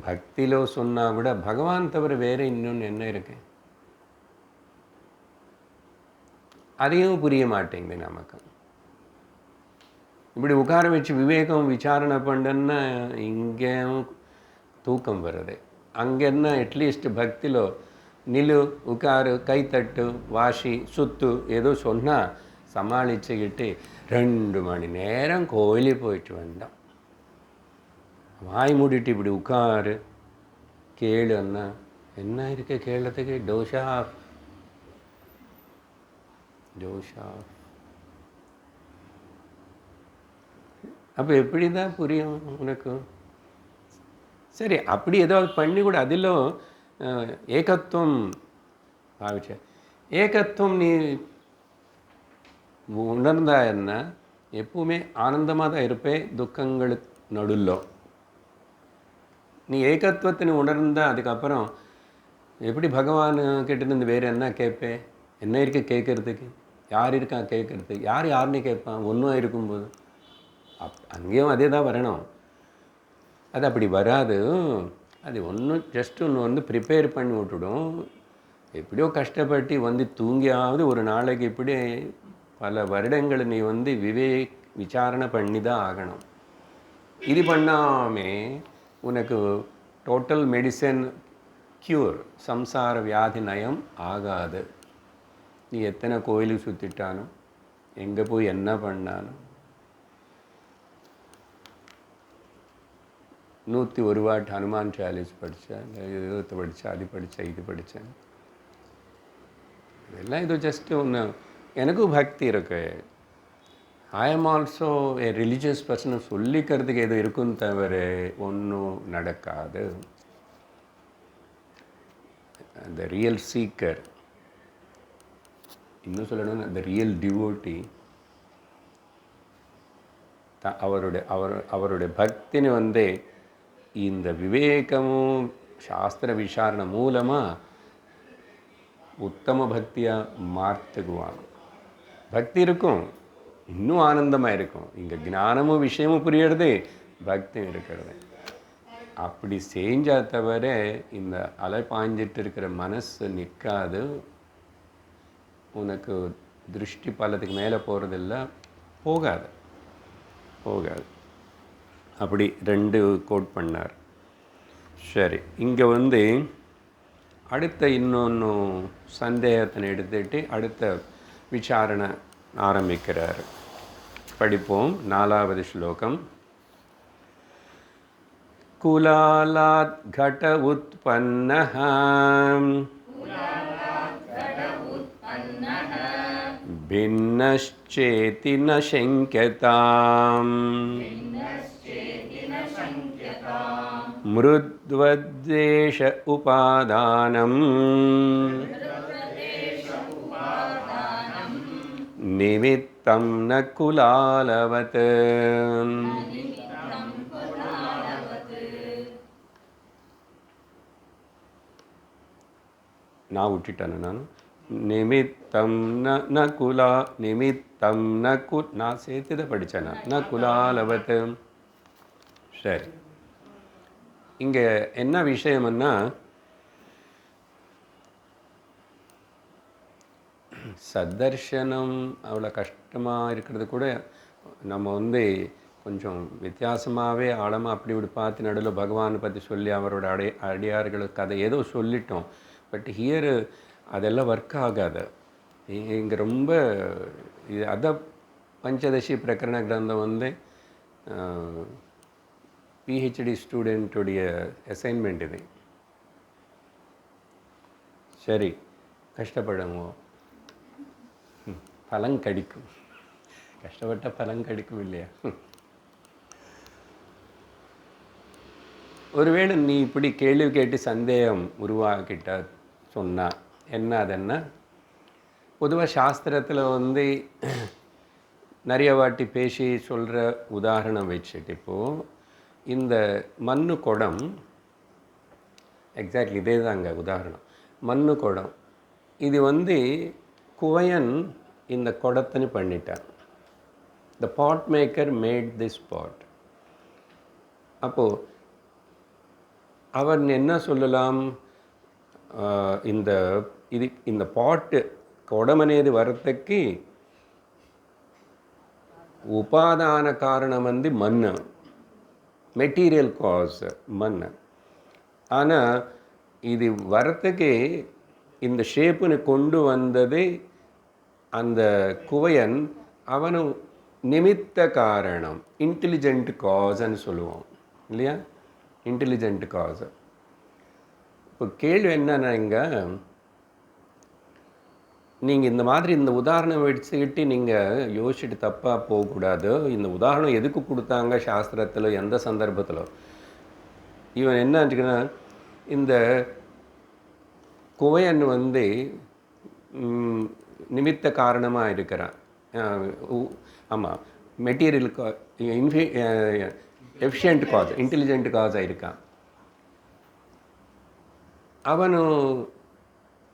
பக்தியில் சொன்னால் கூட பகவான் தவிர வேறு இன்னொன்று என்ன இருக்கு? அதையும் புரிய மாட்டேங்குது நமக்கு. இப்படி உட்கார வச்சு விவேகம் விசாரணை பண்ணுன்னா இங்கேயும் தூக்கம் வருது. அங்கேன்னா அட்லீஸ்ட் பக்திలో நிலு உட்காரு கைத்தட்டு வாசி சுத்து ஏதோ சொன்னால் சமாளிச்சுக்கிட்டு 2 மணி நேரம் கோயிலுக்கு போயிட்டு வந்தோம். வாய் மூடிட்டு இப்படி உட்காரு கேளுன்னா என்ன இருக்கு கேளத்துக்கு? டோஷா டோஷா. அப்போ எப்படி தான் புரியும் உனக்கு? சரி, அப்படி ஏதாவது பண்ணி கூட அதில் ஏகத்துவம் பாவிச்ச ஏகத்துவம் நீ உணர்ந்தா என்ன எப்பவுமே ஆனந்தமாக தான் இருப்பே துக்கங்களுக்கு நடுவில். நீ ஏகத்துவத்தை நீ உணர்ந்தா அதுக்கப்புறம் எப்படி பகவான் கிட்டேருந்து வேறு என்ன கேட்பே? என்ன இருக்கு கேட்கறதுக்கு? யார் இருக்கா கேட்கறதுக்கு? யாருன்னு கேட்பான் ஒன்றும் இருக்கும்போது? அங்கேயும் அதே தான் வரணும். அது அப்படி வராது. அது ஒன்றும் ஜஸ்ட் ஒன்று வந்து ப்ரிப்பேர் பண்ணி விட்டுடும். எப்படியோ கஷ்டப்பட்டு வந்து தூங்கியாவது ஒரு நாளைக்கு இப்படி பல வருடங்கள் நீ வந்து விசாரணை பண்ணி தான் ஆகணும். இது பண்ணாமே உனக்கு டோட்டல் மெடிசன் க்யூர் சம்சார வியாதி நயம் ஆகாது. நீ எத்தனை கோயிலுக்கு சுற்றிட்டாலும் எங்கே போய் என்ன பண்ணாலும் 101 வாட் ஹனுமான் சாலிஸ் படித்தேன், எழுத்து படித்தேன், அது படித்தேன், இது படித்தேன். இதெல்லாம் இது ஜஸ்ட்டு ஒன்று. எனக்கும் பக்தி இருக்கு. I am also a religious person சொல்லிக்கிறதுக்கு எது இருக்குன்னு தவிர ஒன்றும் நடக்காது. அந்த ரியல் சீக்கர், இன்னும் சொல்லணும்னு அந்த ரியல் டிவோட்டி அவருடைய பக்தின்னு வந்து இந்த விவேகமும் சாஸ்திர விசாரணை மூலமாக உத்தம பக்தியாக மாற்றுக்குவாங்க. பக்தி இருக்கும், இன்னும் ஆனந்தமாக இருக்கும். இங்கே ஞானமும் விஷயமும் புரியறது, பக்தியும் இருக்கிறது. அப்படி செஞ்சால் தவிர இந்த அலை பாய்ஞ்சிட்டு இருக்கிற மனசு நிற்காது. உனக்கு திருஷ்டி பலத்துக்கு மேலே போகிறதில்ல, போகாது. அப்படி 2 கோட் பண்ணார். சரி, இங்கே வந்து அடுத்த இன்னொன்று சந்தேகத்தை எடுத்துட்டு அடுத்த விசாரணை ஆரம்பிக்கிறார். படிப்போம். 4வது ஸ்லோகம். குலாலாத் கட உத்பன்னஹ பின்னஷ்சேதி ந சங்க்யதாம் மிருத்வத்வேஷ உபாதானம் நிமித்தம் ந குலாலவத். நான் விட்டுட்டேன். நான் நிமித்தம் ந குலா நிமித்தம் ந கு நான் சேர்த்து தான் படித்தேன். ந குலாலவத். சரி, இங்கே என்ன விஷயம்னா சத்தர்ஷனம் அவ்வளோ கஷ்டமாக இருக்கிறது கூட நம்ம வந்து கொஞ்சம் வித்தியாசமாகவே ஆழமாக அப்படி இப்படி பார்த்து நடுவில் பகவானை பற்றி சொல்லி அவரோட அடியார்களுக்கு கதை ஏதோ சொல்லிட்டோம். பட் ஹியர் அதெல்லாம் ஒர்க் ஆகாது. இங்கே ரொம்ப இது அதான் பஞ்சதசி பிரகரண கிரந்தம் வந்து பிஹெச்டி ஸ்டூடெண்ட்டுடைய அசைன்மெண்ட் இது. சரி, கஷ்டப்படுங்க, பலன் கிடைக்கும். கஷ்டப்பட்ட பலன் கிடைக்கும் இல்லையா? ஒருவேளை நீ இப்படி கேள்வி கேட்டு சந்தேகம் உருவாக்கிட்ட சொன்னால் என்ன அதென்ன பொதுவாக சாஸ்திரத்தில் வந்து நிறைய வாட்டி பேசி சொல்கிற உதாரணம் வச்சுட்டு இப்போது இந்த மண்ணு குடம் எக்ஸாக்ட்லி இதே தாங்க உதாரணம். மண்ணு குடம் இது வந்து குவையன் இந்த குடத்தனு பண்ணிட்டான். த பாட் மேக்கர் மேட் திஸ் பாட். அப்போது அவன் என்ன சொல்லலாம்? இந்த பாட்டு குடம் అనేది வரத்துக்கு உபாதான காரணம் மண், மெட்டீரியல் காஸ் மண். ஆனால் இது வரத்துக்கு இந்த ஷேப்புன்னு கொண்டு வந்தது அந்த குவையன். அவனும் நிமித்த காரணம், இன்டெலிஜென்ட் காஸ்ன்னு சொல்லுவோம் இல்லையா, இன்டெலிஜென்ட் காஸ். இப்போ கேள்வி என்னன்னா, இங்கே நீங்கள் இந்த மாதிரி இந்த உதாரணம் வச்சுக்கிட்டு நீங்கள் யோசிச்சுட்டு தப்பாக போகக்கூடாது. இந்த உதாரணம் எதுக்கு கொடுத்தாங்க சாஸ்திரத்தில், எந்த சந்தர்ப்பத்தில்? இவன் என்ன ஆச்சுன்னா, இந்த குவையன் நிமித்த காரணமாக இருக்கிறான். ஆமாம், மெட்டீரியல் எஃபிஷியன்ட் காஸ், இன்டெலிஜென்ட் காஸாக இருக்கான்.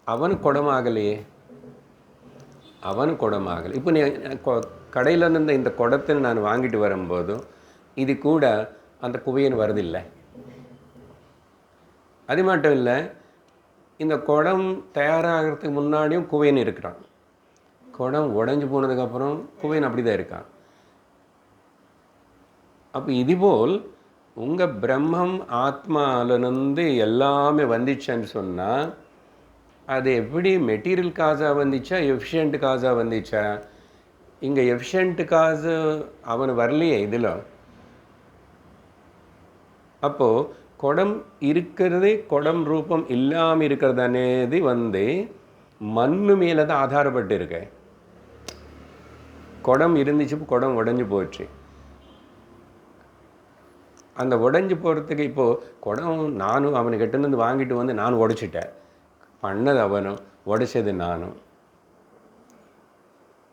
அவனு குடமாகலையே, இப்போ நீ கடையில் இருந்து இந்த குடத்தை நான் வாங்கிட்டு வரும்போதும் இது கூட அந்த குவையன் வருதில்லை. அது மட்டும் இல்லை, இந்த குடம் தயாராகிறதுக்கு முன்னாடியும் குவையன் இருக்கிறான். குடம் உடஞ்சி போனதுக்கப்புறம் குவையன் அப்படி தான் இருக்கான். அப்போ இதுபோல் உங்கள் பிரம்மம் ஆத்மாவிலிருந்து எல்லாமே வந்துச்சுன்னு சொன்னால் அது எப்படி மெட்டீரியல் காசாக வந்துச்சா, எஃபிஷியன்ட் காசாக வந்துச்சா? இங்கே எஃபிஷியன்ட் காசு அவன் வரலையே இதில். அப்போது குடம் இருக்கிறது, குடம் ரூபம் இல்லாமல் இருக்கிறது అనేది மண்ணு மேலே தான் ஆதாரப்பட்டு இருக்க. குடம் இருந்துச்சு, குடம் உடஞ்சி போச்சு. அந்த உடஞ்சி போகிறதுக்கு இப்போது குடம் நானும் அவனுக்கிட்டேருந்து வாங்கிட்டு நானும் உடைச்சிட்டேன். பண்ணது அவனும், உடைச்சது நானும்.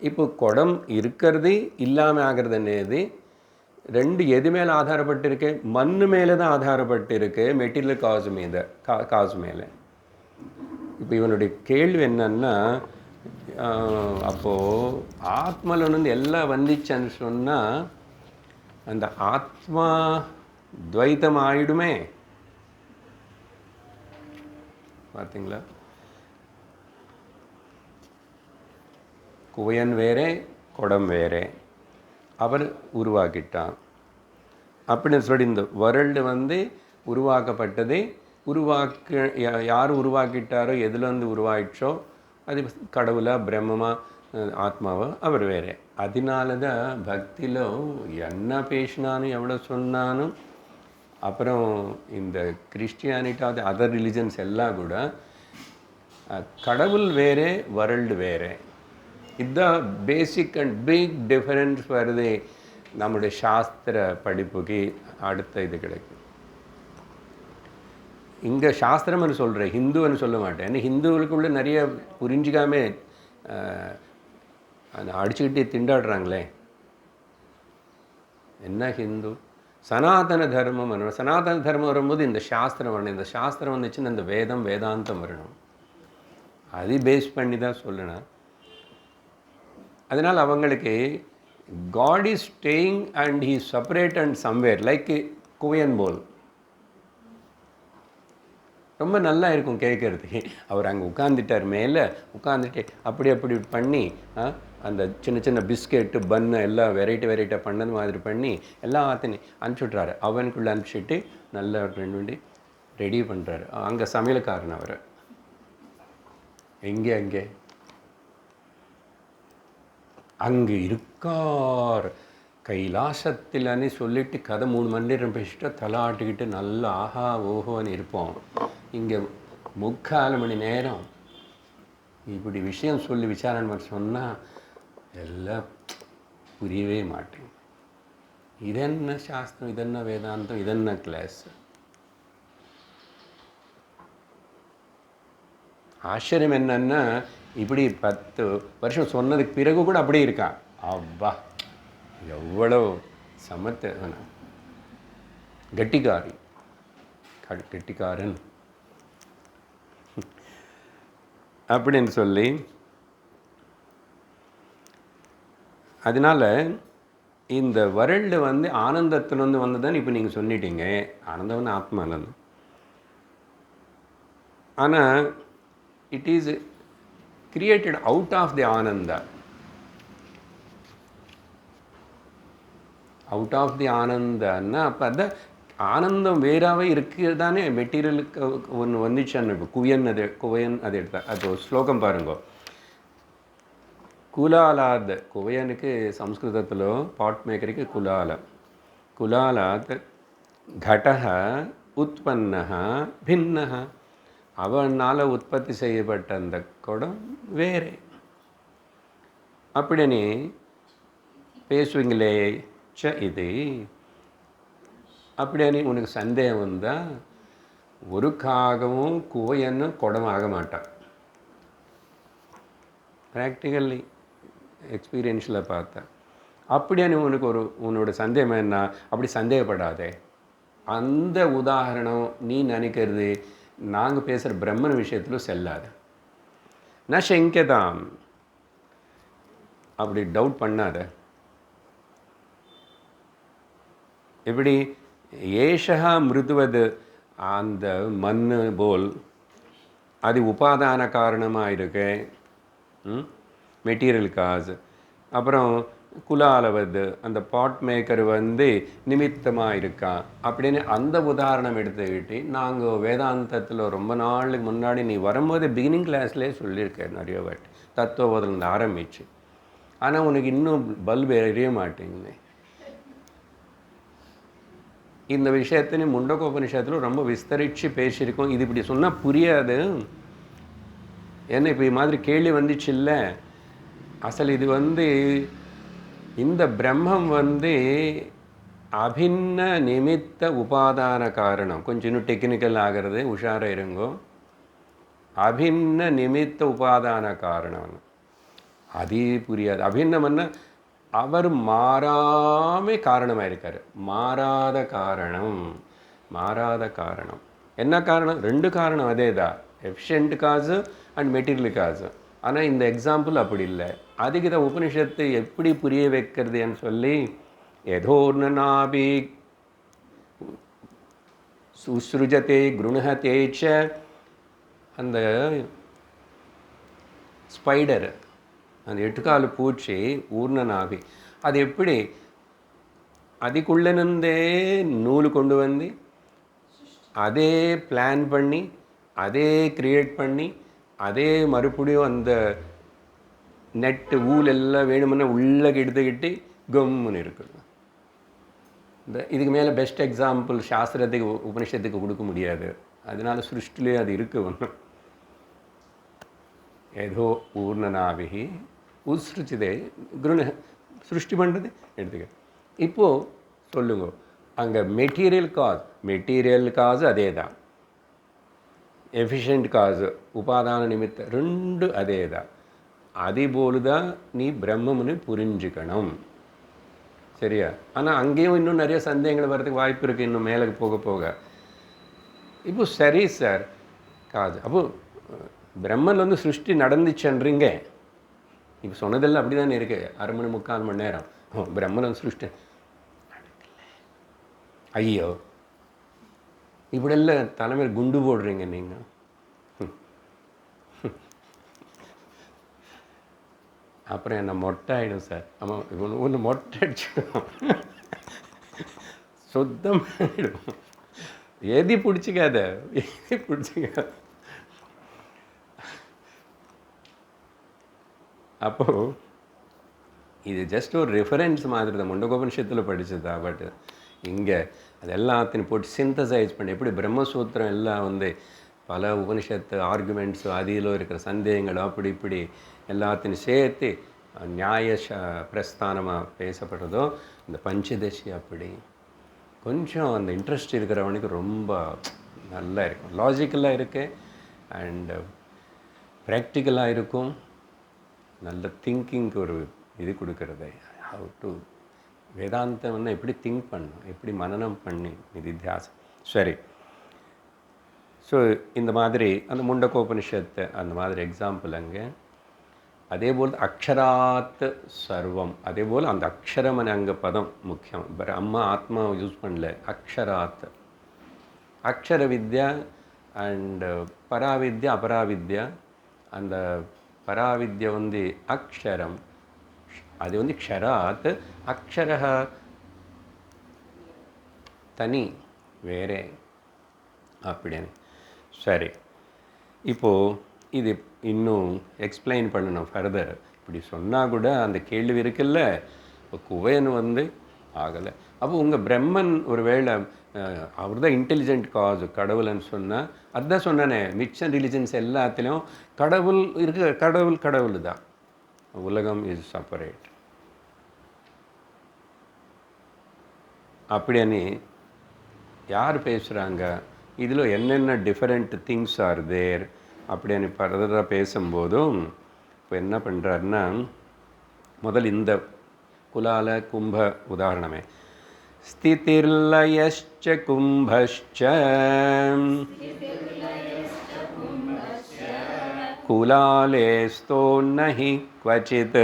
இப்போ குடம் இருக்கிறது இல்லாமல் ஆகிறது అనేది ரெண்டு எது மேலே ஆதாரப்பட்டிருக்கு? மண்ணு மேலே தான் ஆதாரப்பட்டிருக்கு, மெட்டீரியல் காசு மேலே. இப்போ இவனுடைய கேள்வி என்னன்னா, அப்போது ஆத்மலேருந்து எல்லாம் வந்துச்சுன்னு சொன்னால் அந்த ஆத்மா துவைத்தம் ஆயிடுமே. பார்த்தீங்களா? குவையன் வேறே, குடம் வேறே, அவர் உருவாக்கிட்டான் அப்படின்னு சொல்லி இந்த வேர்ல்டு உருவாக்கப்பட்டது. யார் உருவாக்கிட்டாரோ, எதுலேருந்து உருவாயிடுச்சோ அது கடவுளா, பிரம்மமா, ஆத்மாவோ, அவர் வேறே. அதனால தான் பக்தியில் என்ன பேசினாலும் எவ்வளோ சொன்னாலும், அப்புறம் இந்த கிறிஸ்டியானிட்டி அதர் ரிலிஜன்ஸ் எல்லாம் கூட கடவுள் வேறே, வேர்ல்டு வேறே. இதுதான் பேசிக் அண்ட் பிக் டிஃபரன்ஸ் வருது நம்முடைய சாஸ்திர படிப்புக்கு. அடுத்த இது கிடைக்கும். இங்கே சாஸ்திரம்னு சொல்கிறேன், ஹிந்துன்னு சொல்ல மாட்டேன். ஏன்னா ஹிந்துவுக்குள்ளே நிறைய புரிஞ்சிக்காம அடிச்சுக்கிட்டே திண்டாடுறாங்களே. என்ன ஹிந்து? சனாதன தர்மம் வரணும். சனாதன தர்மம் வரும்போது இந்த சாஸ்திரம் வரணும். இந்த சாஸ்திரம் வந்துச்சுன்னு இந்த வேதாந்தம் வரணும். அது பேஸ் பண்ணி தான் சொல்லணும். அதனால் அவங்களுக்கு God is staying and he separate and somewhere like குவையன் போல். ரொம்ப நல்லா இருக்கும் கேட்குறதுக்கு. அவர் அங்கே உட்காந்துட்டார், மேலே உட்காந்துட்டு அப்படி பண்ணி அந்த சின்ன சின்ன பிஸ்கெட்டு, பன்னு எல்லாம் வெரைட்டியாக பண்ணது மாதிரி பண்ணி எல்லாத்தையும் அனுப்பிச்சுட்றாரு. அவனுக்குள்ளே அனுப்பிச்சிட்டு நல்லா பண்ணி ரெடி பண்ணுறாரு. அங்கே சமையல்காரன் அவர். அங்கே இருக்கார் கைலாசத்தில்னு சொல்லிட்டு கதை 3 மணி நேரம் பேசிட்டு தலை ஆட்டிக்கிட்டு நல்லா ஆஹா ஓஹோன்னு இருப்போம். இங்கே 3/4 மணி நேரம் இப்படி விஷயம் சொல்லி விசாரணை சொன்னால் எல்லாம் புரியவே மாட்டேன். இதென்ன சாஸ்திரம், இதென்ன வேதாந்தம், இதென்ன கிளாஸ்? ஆச்சரியம் என்னன்னா, இப்படி 10 வருஷம் சொன்னதுக்கு பிறகு கூட அப்படியே இருக்கான். அவ்வா எவ்வளோ சமத்த கெட்டிக்காரன் அப்படின்னு சொல்லி. அதனால் இந்த வேர்ல்டு ஆனந்தத்திலேருந்து வந்ததுன்னு இப்போ நீங்கள் சொல்லிட்டீங்க. ஆனந்தம் ஆத்மானந்தம். ஆனால் it is created out of the ananda. Out of the ananda ಅನ್ನ அப்போ அதான் ஆனந்தம் வேறாவே இருக்குது தானே மெட்டீரியலுக்கு ஒன்று வந்துச்சுன்னு குவையன் அது எடுத்தா அது ஒரு ஸ்லோகம் பாருங்க. குலாலாத் குவையனுக்கு சம்ஸ்கிருதத்தில் பாட் மேக்கருக்கு குலாலாத் घटः உற்பன்னः பின்னः அவனால் உற்பத்தி செய்யப்பட்ட அந்த குடம் வேறு. அப்படின்னு பேசுவீங்களே இது அப்படின்னு உனக்கு சந்தேகம் வந்தால் ஒரு காகமும் குவையன்னு குடம் ஆக மாட்டான். ப்ராக்டிக்கல்லி எக்ஸ்பீரியன்ஸில் பார்த்தேன். அப்படின்னு உனக்கு உன்னோட சந்தேகம் என்ன, அப்படி சந்தேகப்படாதே. அந்த உதாரணம் நீ நினைக்கிறது நாங்கள் பேசுகிற பிரம்மன் விஷயத்தில் செல்லாது. நான் சங்கதாம் அப்படி டவுட் பண்ணாத. எப்படி ஏஷா மிருதுவது அந்த மண் போல் அது உபாதான காரணமாக இருக்கு, மெட்டீரியல் காசு. அப்புறம் குலாலவது அந்த பாட் மேக்கர் நிமித்தமாக இருக்கா அப்படின்னு அந்த உதாரணம் எடுத்துக்கிட்டு நாங்கள் வேதாந்தத்தில் ரொம்ப நாளுக்கு முன்னாடி நீ வரும்போது பிகினிங் கிளாஸ்லேயே சொல்லியிருக்கேன் நிறைய வாட்டி தத்துவபோதலேருந்து ஆரம்பிச்சு. ஆனால் உனக்கு இன்னும் பல்பு எரிய மாட்டேங்குது. இந்த விஷயத்தினு முண்டகோபனிஷத்தில் ரொம்ப விஸ்தரித்து பேசியிருக்கோம். இது இப்படி சொன்னால் புரியாது. ஏன்னா இப்போ இது மாதிரி கேள்வி வந்துச்சு இல்லை. அசல் இது இந்த பிரம்மம் அபின்ன நிமித்த உபாதான காரணம். கொஞ்சம் இன்னும் டெக்னிக்கல் ஆகிறது, உஷாராக இருங்கோ. அபின்ன நிமித்த உபாதான காரணம் அது புரியாது. அபின்னம்னா அவர் மாறாமல் காரணமாக இருக்கார். மாறாத காரணம் என்ன காரணம்? ரெண்டு காரணம் அதே தான், எஃபிஷியன்ட் காசு அண்ட் மெட்டீரியல் காசு. ஆனால் இந்த எக்ஸாம்பிள் அப்படி இல்லை. அதுக்கு தான் உபனிஷத்து எப்படி புரிய வைக்கிறதுன்னு சொல்லி யதோர்ணநாபி சுஸ்ருஜத்தை குருணஹதேச்ச அந்த ஸ்பைடர் அந்த 8 கால் பூச்சி ஊர்ணநாபி அது எப்படி அதுக்குள்ளே நூல் கொண்டு வந்து அதே பிளான் பண்ணி அதே கிரியேட் பண்ணி அதே மறுபடியும் அந்த நெட்டு ஊல் எல்லாம் வேணுமுன்னா உள்ளே எடுத்துக்கிட்டு கம்முன்னு இருக்குது. இதுக்கு மேலே பெஸ்ட் எக்ஸாம்பிள் சாஸ்திரத்துக்கு உபனிஷத்துக்கு கொடுக்க முடியாது. அதனால சிருஷ்டிலே அது இருக்குது. ஒன்று ஏதோ ஊர்ணநாபிகி உத்ஸ்ருச்சிதே குருண சிருஷ்டி பண்ணுறது எடுத்துக்க. இப்போது சொல்லுங்க, அங்கே மெட்டீரியல் காசு அதே தான், எஃபிஷியன்ட் காசு உபாதான நிமித்த ரெண்டு அதே தான். அதேபோல் தான் நீ பிரம்மம்னு புரிஞ்சுக்கணும். சரியா? ஆனால் அங்கேயும் இன்னும் நிறைய சந்தேகங்கள் வர்றதுக்கு வாய்ப்பு இருக்குது இன்னும் மேலே போக போக. இப்போ சரி சார் காசு அப்போது பிரம்மன் சிருஷ்டி நடந்துச்சுன்றீங்க. இப்போ சொன்னதெல்லாம் அப்படி தானே இருக்குது. 1/2 மணி 3/4 மணி நேரம் பிரம்மன் சிருஷ்டி. ஐயோ இப்படியெல்லாம் தலைமையில் குண்டு போடுறீங்க நீங்கள். அப்புறம் என்ன மொட்டை ஆகிடும் சார். ஆமாம், ஒன்று மொட்டை அடிச்சிடும், சுத்தமாகிடும். எதி பிடிச்சிக்காத. அப்போது இது ஜஸ்ட் ஒரு ரெஃபரன்ஸ் மாதிரி தான், முண்டகோபனிஷத்தில் படித்ததா. பட் இங்கே அது எல்லாத்தையும் போட்டு சிந்தசைஸ் பண்ணி எப்படி பிரம்மசூத்திரம் எல்லாம் பல உபனிஷத்து ஆர்குமெண்ட்ஸு அதில் இருக்கிற சந்தேகங்களும் அப்படி இப்படி எல்லாத்தையும் சேர்த்து நியாய பிரஸ்தானமாக பேசப்படுறதோ இந்த பஞ்சதசி அப்படி கொஞ்சம் அந்த இன்ட்ரெஸ்ட் இருக்கிறவனுக்கு ரொம்ப நல்லா இருக்கும். லாஜிக்கலாக இருக்கு அண்டு ப்ராக்டிக்கலாக இருக்கும். நல்ல திங்கிங்க்கு ஒரு இது கொடுக்கறது. ஹவு டு வேதாந்தம் எப்படி திங்க் பண்ணணும், எப்படி மனனம் பண்ணி நிதித்தியாசம். சரி, ஸோ இந்த மாதிரி அந்த முண்டகோபனிஷத்து அந்த மாதிரி எக்ஸாம்பிள் அங்கே. அதேபோல் அக்ஷராத் சர்வம், அதேபோல் அந்த அக்ஷரம் அங்கே பதம் முக்கியம். அம்மா ஆத்மா யூஸ் பண்ணல, அக்ஷராத். அக்ஷர வித்யா அண்ட் பராவித்யா அபராவித்யா. அந்த பராவித்யா அக்ஷரம், அது க்ஷராத். அக்ஷர தனி வேறே அப்படின்னு. சரி, இப்போது இது இன்னும் எக்ஸ்பிளைன் பண்ணணும் ஃபர்தர். இப்படி சொன்னால் கூட அந்த கேள்வி இருக்குல்ல, இப்போ குவையன் ஆகலை. அப்போ உங்கள் பிரம்மன் ஒரு வேளை அவர் தான் இன்டெலிஜென்ட் காஸ் கடவுள்னு சொன்னால், அதுதான் சொன்னானே மிச்சம் ரிலிஜன்ஸ் எல்லாத்துலேயும் கடவுள் இருக்க, கடவுள் தான், உலகம் இஸ் செப்பரேட் அப்படின்னு யார் பேசுகிறாங்க? இதில் என்னென்ன டிஃப்ரெண்ட் திங்ஸ் ஆர் தேர் அப்படின்னு ஃபர்தராக பேசும்போதும் இப்போ என்ன பண்ணுறாருன்னா, முதல் இந்த குலால கும்ப உதாரணமே, ஸ்திதிர்லயஸ்ச கும்பஸ்ச குலாலேஸ்தோ நஹி க்வசித்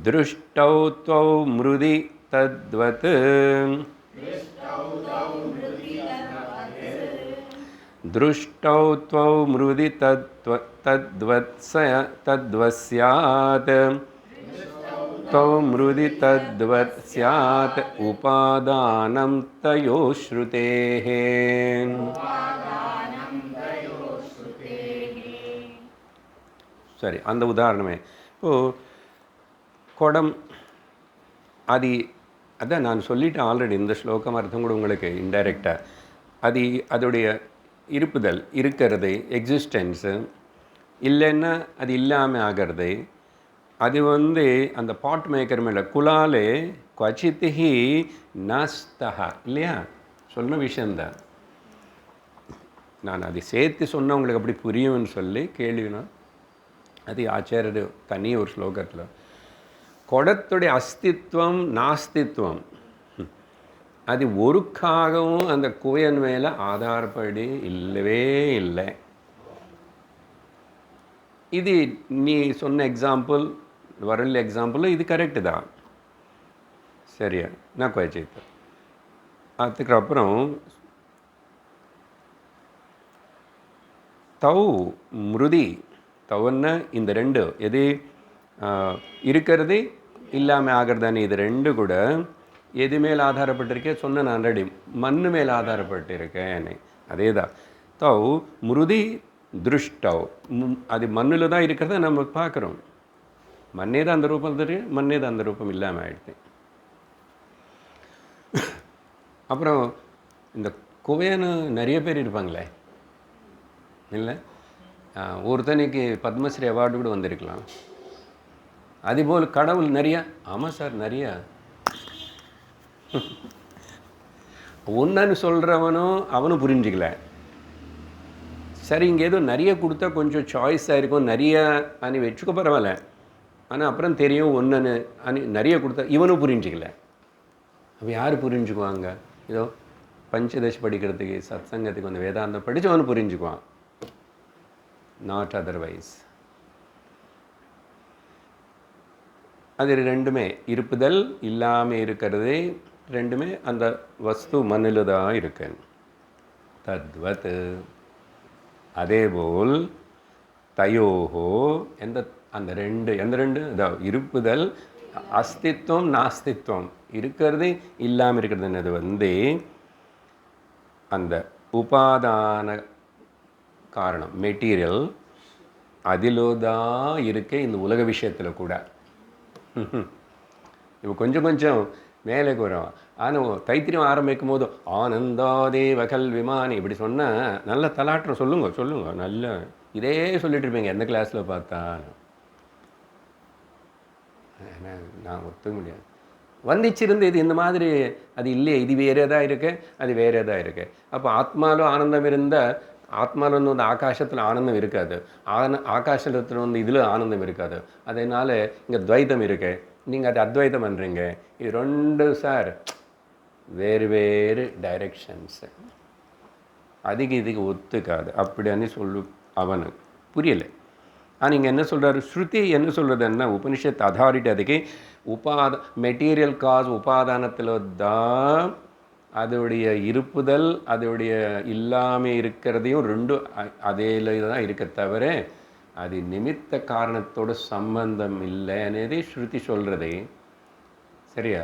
திருஷ்டௌ த்வௌ மிருதி தத்வத் திருஷ்டௌ த்வௌ மிருதி தத்வஸ்யாத் த்வௌ மிருதி தத்வத் ஸ்யாத் உபாதானம் தயோः ஸ்ருதேः. சரி, அந்த உதாரணமே. இப்போது குடம் அதான் நான் சொல்லிட்டேன் ஆல்ரெடி, இந்த ஸ்லோகம் அர்த்தம் கூட உங்களுக்கு இன்டைரக்டாக அதோடைய இருப்புதல், இருக்கிறது, எக்ஸிஸ்டன்ஸு இல்லைன்னா அது இல்லாமல் ஆகிறது. அது அந்த பாட் மேக்கர் மேலே குலாலே குவச்சித்திஹி நாஸ்தஹா இல்லையா, சொன்ன விஷயந்தான். நான் அதை சேர்த்து சொன்னால் உங்களுக்கு அப்படி புரியும்னு சொல்லி கேள்வினா, அது ஆச்சாரியர் தனி ஒரு ஸ்லோகத்தில் குடத்துடைய அஸ்தித்வம் நாஸ்தித்வம் அது ஒருக்காகவும் அந்த குவையன் மேலே ஆதாரப்படி இல்லவே இல்லை. இது நீ சொன்ன எக்ஸாம்பிள், வரல எக்ஸாம்பிள் இது கரெக்டு தான், சரியா? நான் குவைச்சித்தேன். அதுக்கப்புறம் தௌ மிருதி, தவன்னா இந்த ரெண்டு எது இருக்கிறது இல்லாமல் ஆகிறதானே, இது ரெண்டு கூட எது மேல் ஆதாரப்பட்டிருக்கேன் சொன்ன நான் ஆல்ரெடி, மண்ணு மேல் ஆதாரப்பட்டிருக்கேன். அதே தான் தௌ மிருதி திருஷ்டவ், அது மண்ணில் தான் இருக்கிறத நம்ம பார்க்குறோம். மண்ணே தான் அந்த ரூபம் தெரியும், மண்ணே தான் அந்த ரூபம் இல்லாமல் ஆயிடுது. அப்புறம் இந்த குவையனு நிறைய பேர் இருப்பாங்களே இல்லை, ஒருத்தனைக்கு பத்மஸ்ரீ அவார்டு கூட வந்திருக்கலாம். அதுபோல் கடவுள் நிறையா, ஆமாம் சார் நிறையா. ஒன்றுன்னு சொல்கிறவனும் அவனும் புரிஞ்சிக்கல. சரி, இங்கே ஏதோ நிறைய கொடுத்தா கொஞ்சம் சாய்ஸாக இருக்கும், நிறைய அனி வச்சுக்க பரவாயில்ல. ஆனால் அப்புறம் தெரியும் ஒன்றுன்னு அனி நிறைய கொடுத்தா இவனும் புரிஞ்சிக்கல. அப்போ யார் புரிஞ்சுக்குவாங்க? ஏதோ பஞ்சதஷ் படிக்கிறதுக்கு, சத்சங்கத்துக்கு வேதாந்தம் படித்து அவனு புரிஞ்சுக்குவான், நாட் அதர்வைஸ். அது ரெண்டுமே இருப்புதல் இல்லாமல் இருக்கிறது, ரெண்டுமே அந்த வஸ்து மண்ணில் தான் இருக்கு. தத்வத் அதேபோல் தயோஹோ அந்த ரெண்டு அதாவது இருப்புதல், அஸ்தித்வம் நாஸ்தித்வம், இருக்கிறது இல்லாமல் இருக்கிறதுன்றது அந்த உபாதான காரணம் மெட்டீரியல் அதிலோதான் இருக்க. இந்த உலக விஷயத்தில் கூட இப்போ கொஞ்சம் மேலேக்கு வரும். ஆனால் தைத்திரியம் ஆரம்பிக்கும் போது ஆனந்தாதேவகல் விமானி இப்படி சொன்னால் நல்ல தலாற்றம். சொல்லுங்க நல்ல இதே சொல்லிட்டு இருப்பீங்க எந்த கிளாஸில் பார்த்தா. நான் ஒத்துக்க முடியாது. வந்திச்சிருந்து இது இந்த மாதிரி அது இல்லையே, இது வேறே தான் இருக்குது, அது வேறே தான் இருக்குது. அப்போ ஆத்மாவில் ஆனந்தம் இருந்தால், ஆத்மாவில் ஆகாசத்தில் ஆனந்தம் இருக்காது, ஆகாசத்தில் இதில் ஆனந்தம் இருக்காது. அதனால் இங்கே துவைத்தம் இருக்கு, நீங்கள் அது அத்வைத்தம் பண்ணுறீங்க. இது ரெண்டு சார் வேறு டைரெக்ஷன்ஸு, இதுக்கு ஒத்துக்காது அப்படின்னு அவனு புரியலை. ஆனால் இங்கே என்ன சொல்கிறாரு, ஸ்ருதி என்ன சொல்கிறதுன்னா, உபனிஷத் அதாரிட்டி அதுக்கு மெட்டீரியல் காஸ் உபாதானத்தில் தான் அதோடைய இருப்புதல், அதோடைய இல்லாமல் இருக்கிறதையும் ரெண்டும் அதேல தான் இருக்க தவிர அது நிமித்த காரணத்தோட சம்பந்தம் இல்லை అనేది ஸ்ருதி சொல்கிறது. சரியா?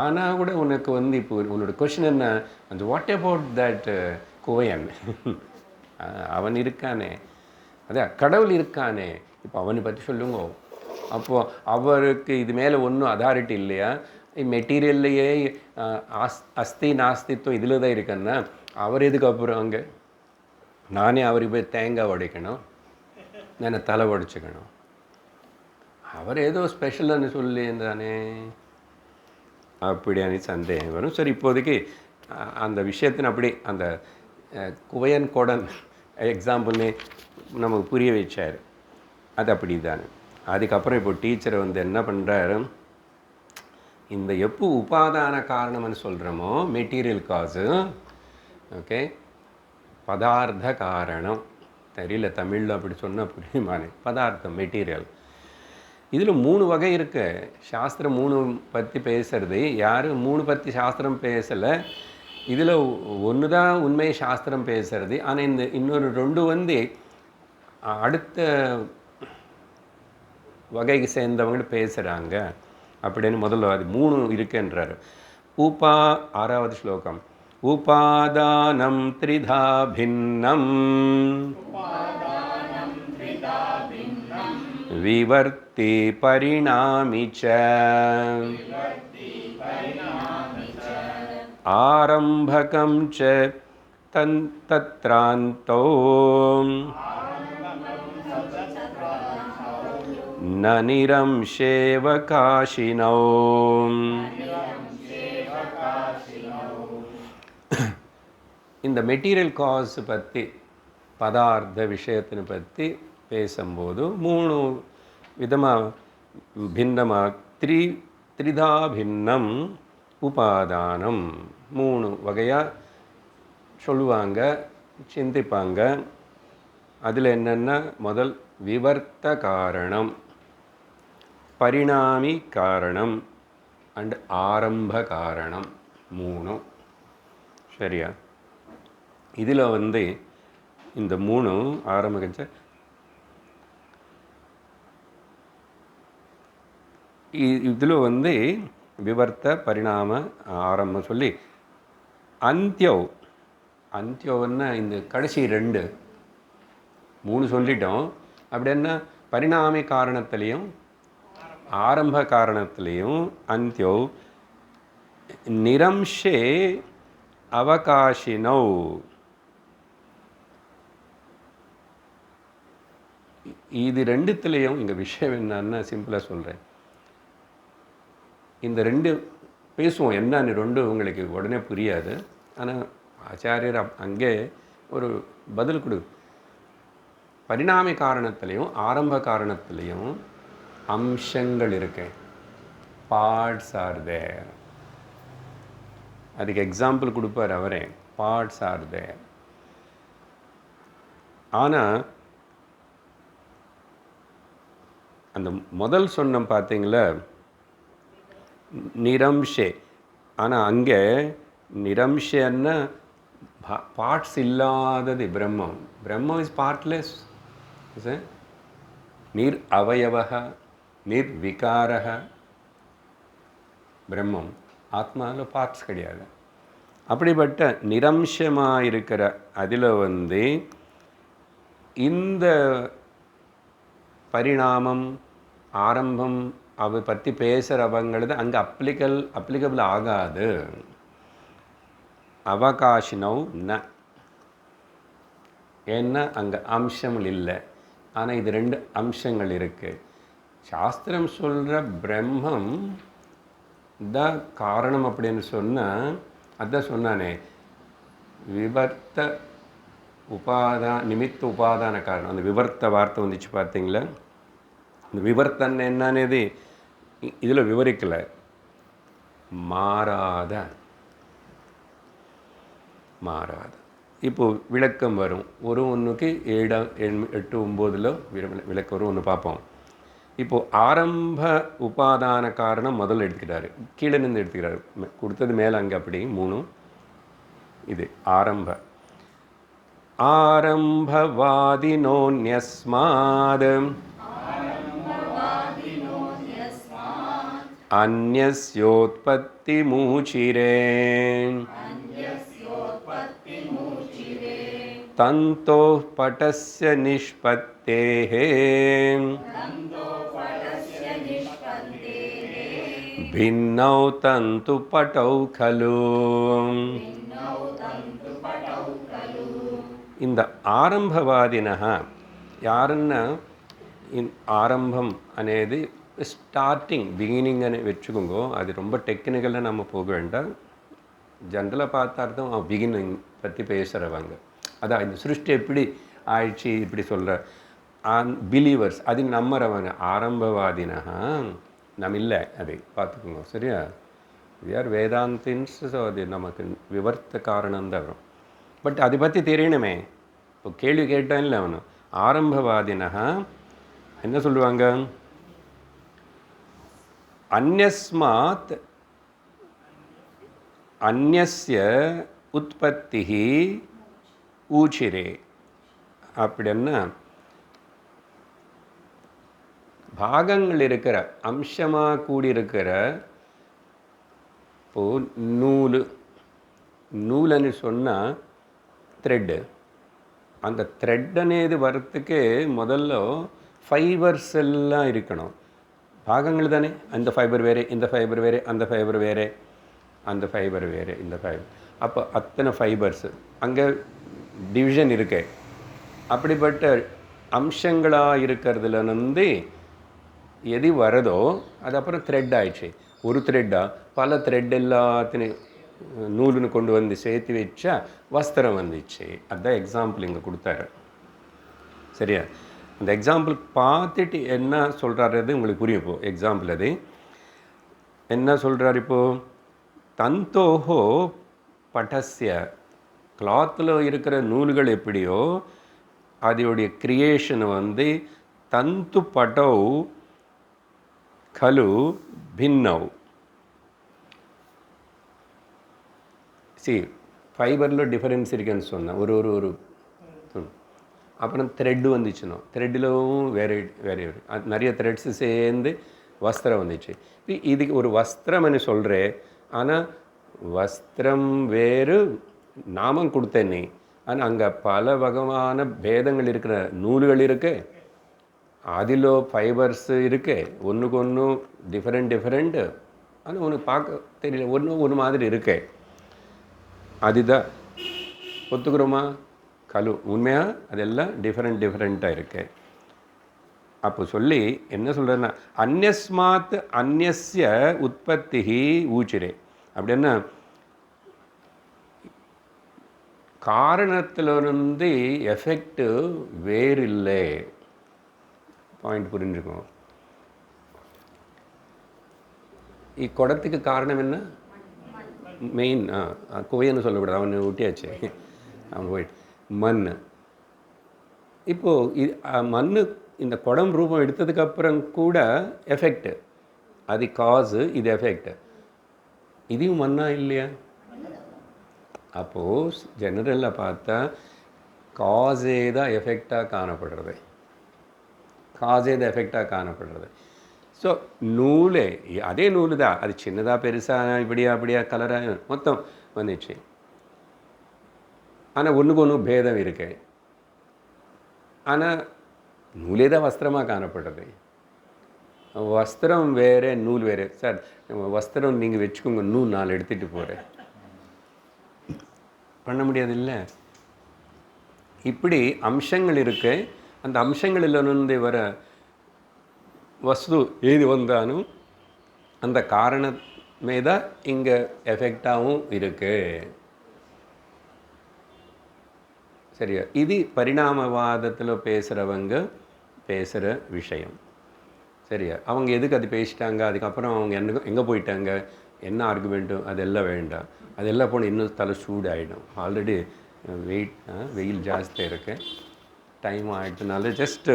ஆனால் கூட உனக்கு வந்து இப்போ உன்னோட கொஷின் என்ன, அந்த வாட் அபவுட் தட் குவையன், அவன் இருக்கானே, அதான் கடவுள் இருக்கானே, இப்போ அவனை பற்றி சொல்லுங்க. அப்போது அவருக்கு இது மேலே ஒன்றும் அதாரிட்டி இல்லையா? மெட்டீரியல்லையே அஸ்தி நாஸ்தித்வம் இதில் தான் இருக்கேன்னா அவர் எதுக்கு அப்புறம் அங்கே? நானே அவருக்கு போய் தேங்காய் உடைக்கணும், நான் தலை உடைச்சிக்கணும், அவர் ஏதோ ஸ்பெஷல்னு சொல்லி தானே அப்படியான சந்தேகம் வரும். சரி, இப்போதைக்கு அந்த விஷயத்தின் அப்படி அந்த குவையன் கோடன் எக்ஸாம்பிள்னே நமக்கு புரிய வச்சார். அது அப்படி தானே. அதுக்கப்புறம் இப்போ டீச்சரை வந்து என்ன பண்ணுறாரு, இந்த எப்போ உபாதான காரணம்னு சொல்கிறோமோ மெட்டீரியல் காசு, ஓகே, பதார்த்த காரணம், தெரியல தமிழில் அப்படி சொன்னால் புரியுமானே, பதார்த்தம் மெட்டீரியல். இதில் 3 வகை இருக்குது. சாஸ்திரம் 3 பற்றி பேசுறது, யாரும் 3 பற்றி சாஸ்திரம் பேசலை. இதில் ஒன்று தான் உண்மை சாஸ்திரம் பேசுறது. ஆனால் இந்த இன்னொரு 2 வந்து அடுத்த வகைக்கு சேர்ந்தவங்க பேசுகிறாங்க அப்படின்னு முதல்ல அது 3 இருக்குன்றார். 6வது ஸ்லோகம், உபாதானம் த்ரிதா பின்னம் விவர்த்தி பரிணாமி ச ஆரம்பகம் ச தத்ராந்தோ ந நிரம்சேவ காஷினோ. இந்த மெட்டீரியல் காஸ் பற்றி, பதார்த்த விஷயத்தினை பற்றி பேசும்போது 3 விதமாக பின்னமாக த்ரிதா பின்னம் உபாதானம் 3 வகையாக சொல்லுவாங்க, சிந்திப்பாங்க. அதில் என்னென்ன, முதல் விவர்த்த காரணம், பரிணாமி காரணம் அண்ட் ஆரம்ப காரணம் 3. சரியா? இதில் வந்து இந்த 3 ஆரம்பிச்ச இதில் வந்து விவர்த்த பரிணாம ஆரம்பம் சொல்லி அந்தியோன்னா இந்த கடைசி 3 சொல்லிட்டோம். அப்படி என்ன, பரிணாமி காரணத்திலையும் ஆரம்ப காரணத்திலையும் அந்தியோ நிரம்ஷே அவகாஷினோ. இது 2த்துலேயும் இங்கே விஷயம் என்னன்னா, சிம்பிளாக சொல்கிறேன், இந்த 2 பேசுவோம் என்னன்னு 2 உங்களுக்கு உடனே புரியாது. ஆனால் ஆச்சாரியர் அங்கே ஒரு பதில் கொடு. பரிணாமி காரணத்திலையும் ஆரம்ப காரணத்திலையும் அம்சங்கள் இருக்கு, பார்ட்ஸ் ஆர் தேர். அதுக்கு எக்ஸாம்பிள் கொடுப்பார் அவரே, பார்ட்ஸ் ஆர் தேர். ஆனால் அந்த முதல் சொன்ன பார்த்தீங்களா, நிரம்ஷே. ஆனால் அங்கே நிரம்ஷன்னா பார்ட்ஸ் இல்லாதது பிரம்மம். பிரம்மம் இஸ் பார்ட்லெஸ். நிர் அவயவக நிர்விகாரக பிரம்மம். ஆத்மாவில் பார்ட்ஸ் கிடையாது. அப்படிப்பட்ட நிரம்சமாக இருக்கிற அதில் வந்து இந்த பரிணாமம் ஆரம்பம் அதை பற்றி பேசுகிறவங்களது அங்கே அப்ளிகபிள் ஆகாது. அவகாஷினோ ந, ஏன்னா அங்கே அம்சங்கள் இல்லை. ஆனால் இது 2 அம்சங்கள் இருக்குது. சாஸ்திரம் சொல்கிற பிரம்மம் தான் காரணம் அப்படின்னு சொன்னால், அதான் சொன்னானே விவர்த்த நிமித்த உபாதான காரணம். அந்த விவர்த்த வார்த்தை வந்துச்சு பார்த்தீங்களா. இந்த விவர்த்தன் என்னன்னது இதில் விவரிக்கலை. மாறாத. இப்போது விளக்கம் வரும். ஒரு ஒன்றுக்கு 7, 8, 9 விளக்கம் வரும். ஒன்று பார்ப்போம். இப்போது ஆரம்ப உபாதான காரணம் முதல்ல எடுத்துக்கிறாரு, கீழே நின்று எடுத்துக்கிறாரு. கொடுத்தது மேலே அங்கே அப்படி 3. இது ஆரம்பவாதினோன்யஸ்மாத் अन्यस्योत्पत्तिमूचिरे तन्तोः पटस्य निष्पत्तेः भिन्नौ तन्तुपटौ खलु. இந்த ஆரம்பவாதினः யாருன்னா ஆரம்பம் అనేది ஸ்டார்டிங் பிகினிங் అని வெச்சுக்கோங்க. அது ரொம்ப டெக்னிக்கலாக நம்ம போக வேண்டாம். ஜென்ரலாக பார்த்த அர்த்தம் பிகினிங் பற்றி பேசுகிறவங்க. அதான் இந்த சிருஷ்டி எப்படி ஆயிடுச்சு இப்படி சொல்கிற பிலீவர்ஸ் அது நம்புறவங்க ஆரம்பவாதினஹா நம்ம இல்லை. அதை பார்த்துக்கோங்க சரியா. We are வேதாந்தின்ஸ். ஸோ அது நமக்கு விவர்த்த காரணம் தான் வரும். பட் அதை பற்றி தெரியணுமே. இப்போ கேள்வி கேட்டான் இல்லை அவனு. ஆரம்பவாதினஹா என்ன சொல்லுவாங்க? அந்யஸ்மாத் அந்யஸ்ய உற்பத்திஹி ஊச்சிரே. அப்படின்னா பாகங்கள் இருக்கிற அம்சமாக கூடியிருக்கிற இப்போது நூலுன்னு சொன்னால் த்ரெட்டு. அந்த த்ரெட் అనేది வரத்துக்கு முதல்ல ஃபைபர்ஸ் எல்லாம் இருக்கணும். பாகங்கள் தானே. அந்த ஃபைபர் வேறு, இந்த ஃபைபர் வேறு, அந்த ஃபைபர் வேறு, அந்த ஃபைபர் வேறு, இந்த ஃபைபர். அப்போ அத்தனை ஃபைபர்ஸு அங்கே டிவிஷன் இருக்கு. அப்படிப்பட்ட அம்சங்களாக இருக்கிறதுலேருந்து எது வரதோ அது அப்புறம் த்ரெட் ஆயிடுச்சு. ஒரு த்ரெட்டாக பல த்ரெட் எல்லாத்தையும் நூலுன்னு கொண்டு வந்து சேர்த்து வச்சா வஸ்திரம் வந்துச்சு. அதுதான் எக்ஸாம்பிள் இங்கே கொடுத்தாரு சரியா. அந்த எக்ஸாம்பிள் பார்த்துட்டு என்ன சொல்கிறாரு உங்களுக்கு புரியும். இப்போது எக்ஸாம்பிள் அது என்ன சொல்கிறார்? இப்போது தந்தோஹோ பட்டஸ்ய கிளாத்தில் இருக்கிற நூல்கள் எப்படியோ அதோடைய கிரியேஷன் வந்து தந்து பட்டௌ கலு பின்னவ். ஃபைபரில் டிஃபரன்ஸ் இருக்குன்னு சொன்னேன். ஒரு ஒரு ஒரு அப்புறம் த்ரெட்டு வந்துச்சுனோ த்ரெட்டிலும் வேறு வேறு நிறைய த்ரெட்ஸு சேர்ந்து வஸ்திரம் வந்துச்சு. இதுக்கு ஒரு வஸ்திரம்னு சொல்கிறேன். ஆனால் வஸ்திரம் வேறு நாமம் கொடுத்தேன் நீ. ஆனால் அங்கே பல வகையான பேதங்கள் இருக்கிற நூல்கள் இருக்கு. அதில் ஃபைபர்ஸ் இருக்கு. ஒன்றுக்கு ஒன்று டிஃப்ரெண்ட்டு. ஆனால் ஒன்று பார்க்க தெரியல. ஒன்று மாதிரி இருக்கு. அதுதான் ஒத்துக்கிறோமா? கலு உண்மையாக அதெல்லாம் டிஃப்ரெண்ட்டாக இருக்கு. அப்போ சொல்லி என்ன சொல்கிறேன்னா அந்யஸ்மாத் அந்யஸ்ய உற்பத்திஹி ஊச்சிரே. அப்படின்னா காரணத்திலிருந்து எஃபெக்டு வேறு இல்லை. பாயிண்ட் புரிஞ்சுக்கோங்க. குடத்துக்கு காரணம் என்ன? மெயின் குவைன்னு சொல்லக்கூடாது. அவனை ஊட்டியாச்சு. அவன் போயிட்டு மண். இப்போது மண் இந்த குடம் ரூபம் எடுத்ததுக்கப்புறம் கூட எஃபெக்டு. அது காசு, இது எஃபெக்டு. இதையும் மண்ணா இல்லையா? அப்போது ஜெனரலாக பார்த்தா காசே தான் எஃபெக்டாக காணப்படுறது. காசே தான் எஃபெக்டாக காணப்படுறது. ஸோ நூலே அதே நூல் தான். அது சின்னதாக பெருசாக இப்படியா அப்படியா கலராக மொத்தம் வந்துச்சு. ஆனால் ஒன்றுக்கு ஒன்று பேதம் இருக்கு. ஆனால் நூலே தான் வஸ்திரமாக காணப்படுறது. வஸ்திரம் வேறு, நூல் வேறு. சார் வஸ்திரம் நீங்கள் வச்சுக்கோங்க, நூல் 4 எடுத்துகிட்டு போகிறேன் பண்ண முடியாது இல்லை. இப்படி அம்சங்கள் இருக்கு. அந்த அம்சங்களிலிருந்து வர வஸ்து ஏது வந்தாலும் அந்த காரணமே தான் இங்கே எஃபெக்டாகவும் இருக்கு. சரியா? இது பரிணாமவாதத்தில் பேசுகிறவங்க பேசுகிற விஷயம். சரியா? அவங்க எதுக்கு அது பேசிட்டாங்க, அதுக்கப்புறம் அவங்க எங்கே போயிட்டாங்க, என்ன ஆர்குமெண்ட்டும் அதெல்லாம் வேண்டாம். அதெல்லாம் போனால் இன்னும் தலை சூடு ஆகிடும். ஆல்ரெடி வெயில் ஜாஸ்தியாக இருக்கு. டைம் ஆகிட்டனால ஜஸ்ட்டு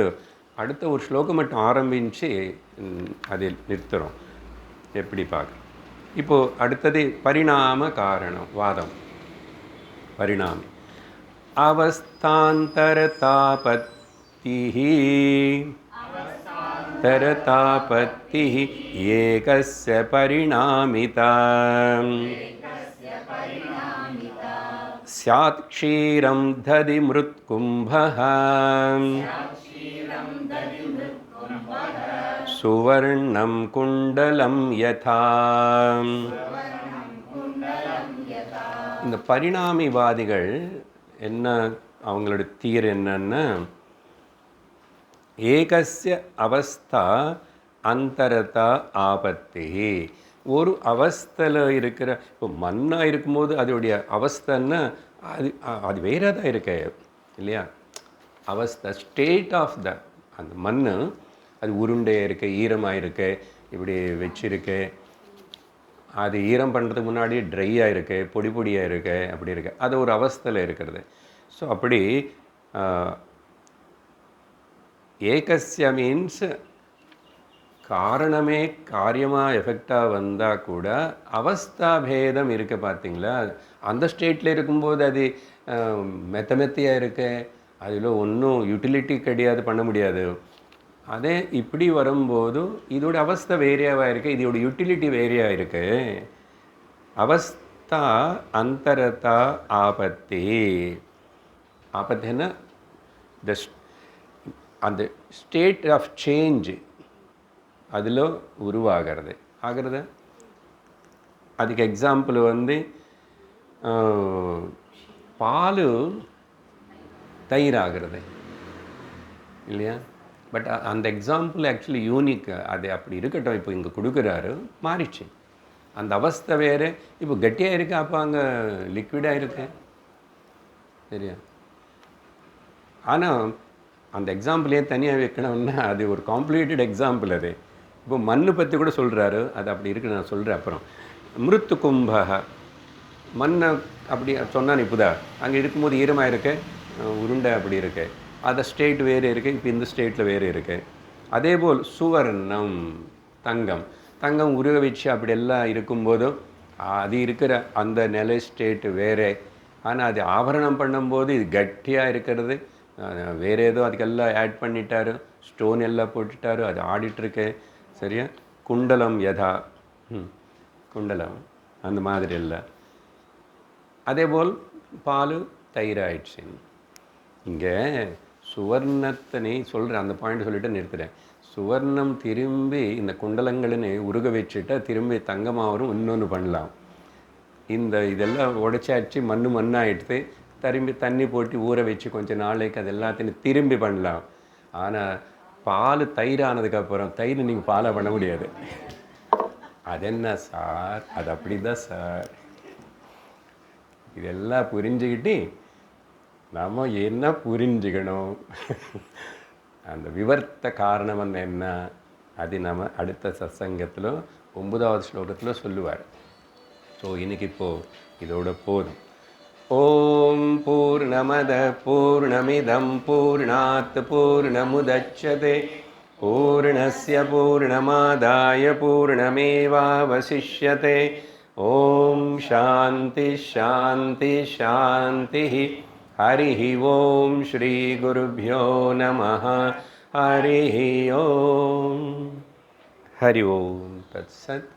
அடுத்த ஒரு ஸ்லோகம் மட்டும் ஆரம்பித்து அதில் நிறுத்துகிறோம். எப்படி பார்க்க. இப்போது அடுத்தது பரிணாம காரணம் வாதம். பரிணாமி அவஸ்தாந்தர தாபத்திஹி तरतापत्तिः एकस्य परिणामिता स्यात् क्षीरं दधि मृत्कुम्भः सुवर्णं कुण्डलं यथा. இந்த பரிணாமிவாதிகள் என்ன அவங்களோட தீர் என்னன்னா, ஏகஸ்ய அவஸ்தா அந்தரதா ஆபத்தி. ஒரு அவஸ்தையில் இருக்கிற, இப்போ மண்ணாக இருக்கும்போது அதோடைய அவஸ்தைன்னா அது அது வேறு தான் இருக்கு இல்லையா. அவஸ்தை ஸ்டேட் ஆஃப் த அந்த மண் அது உருண்டையாக இருக்கு, ஈரமாக இருக்கு, இப்படி வச்சிருக்கு. அது ஈரம் பண்ணுறதுக்கு முன்னாடி ட்ரையாக இருக்கு, பொடி பொடியாக இருக்கு, அப்படி இருக்கு. அது ஒரு அவஸ்தையில் இருக்கிறது. ஸோ அப்படி ஏகஸ்ய மீன்ஸ் காரணமே காரியமாக எஃபெக்டாக வந்தால் கூட அவஸ்தா பேதம் இருக்குது பார்த்தீங்களா. அந்த ஸ்டேட்டில் இருக்கும்போது அது மெத்தையாக இருக்கு, அதில் ஒன்றும் யூட்டிலிட்டி கிடையாது, பண்ண முடியாது. அதே இப்படி வரும்போது இதோட அவஸ்தை வேறையாக இருக்குது, இதோட யூட்டிலிட்டி வேறையாக இருக்குது. அவஸ்தா அந்தரதா ஆபத்தி. ஆபத்துன்னா அந்த ஸ்டேட் ஆஃப் சேஞ்ச் அதில் உருவாகிறது ஆகிறது. அதுக்கு எக்ஸாம்பிள் பால் தயிர் ஆகிறது இல்லையா. பட் அந்த எக்ஸாம்பிள் ஆக்சுவலி யூனிக். அது அப்படி இருக்கட்டும், இப்போ இங்கே கொடுக்குறாரு, மாறிச்சு. அந்த அவஸ்தை வேறு. இப்போ கட்டியாக இருக்குது, அப்போ அங்கே லிக்விடாக இருக்கு சரியா. ஆனால் அந்த எக்ஸாம்பிள் ஏன் தனியாக வைக்கணும்னா அது ஒரு காம்ப்ளிகேட்டட் எக்ஸாம்பிள். அது இப்போ மண்ணு பற்றி கூட சொல்கிறாரு, அது அப்படி இருக்குது, நான் சொல்கிறேன் அப்புறம். மிருத்து கும்பக மண்ணை அப்படி சொன்னான். இப்போதா அங்கே இருக்கும்போது ஈரமாக இருக்கு, உருண்டை அப்படி இருக்கு, அந்த ஸ்டேட் வேறு இருக்குது, இப்போ இந்த ஸ்டேட்டில் வேறு இருக்குது. அதேபோல் சுவர்ணம் தங்கம், தங்கம் உருக வச்சு அப்படி எல்லாம் இருக்கும்போதும் அது இருக்கிற அந்த நிலை ஸ்டேட்டு வேறு. ஆனால் அது ஆபரணம் பண்ணும்போது இது கட்டியாக இருக்கிறது வேறு ஏதோ அதுக்கெல்லாம் ஆட் பண்ணிட்டாரு, ஸ்டோன் எல்லாம் போட்டுட்டாரு, அது ஆடிட்டுருக்கு சரியா. குண்டலம் யதா குண்டலம் அந்த மாதிரி இல்லை. அதேபோல் பால் தயிராயிடுச்சு. இங்கே சுவர்ணத்தினை சொல்கிறேன், அந்த பாயிண்ட் சொல்லிவிட்டு நிறுத்துகிறேன். சுவர்ணம் திரும்பி இந்த குண்டலங்களினை உருக வச்சுட்டா திரும்பி தங்கமாகவும் இன்னொன்று பண்ணலாம். இதெல்லாம் உடைச்சாச்சு, மண்ணாகிடுது, திரும்பி தண்ணி போட்டு ஊற வச்சு கொஞ்சம் நாளைக்கு அது எல்லாத்தையும் திரும்பி பண்ணலாம். ஆனால் பால் தயிரானதுக்கப்புறம் தயிர் நீங்கள் பாலாக பண்ண முடியாது. அது என்ன சார், அது அப்படி தான் சார். இதெல்லாம் புரிஞ்சுக்கிட்டு நம்ம என்ன புரிஞ்சுக்கணும், அந்த விவர்த்த காரணம் என்ன, அது நம்ம அடுத்த சத்சங்கத்தில் 9வது ஸ்லோகத்தில் சொல்லுவார். ஸோ இன்றைக்கி இப்போது இதோட போதும். ஓம் பூர்ணமத பூர்ணமிதம் பூர்ணாத் பூர்ணமுதச்யதே பூர்ணஸ்ய பூர்ணமாதாய பூர்ணமேவாவசிஷ்யதே. ஓம் சாந்தி சாந்தி சாந்தி. हरिः ओम श्री गुरुभ्यो नमः. हरिः ओम. हरि ओम तत्सत्.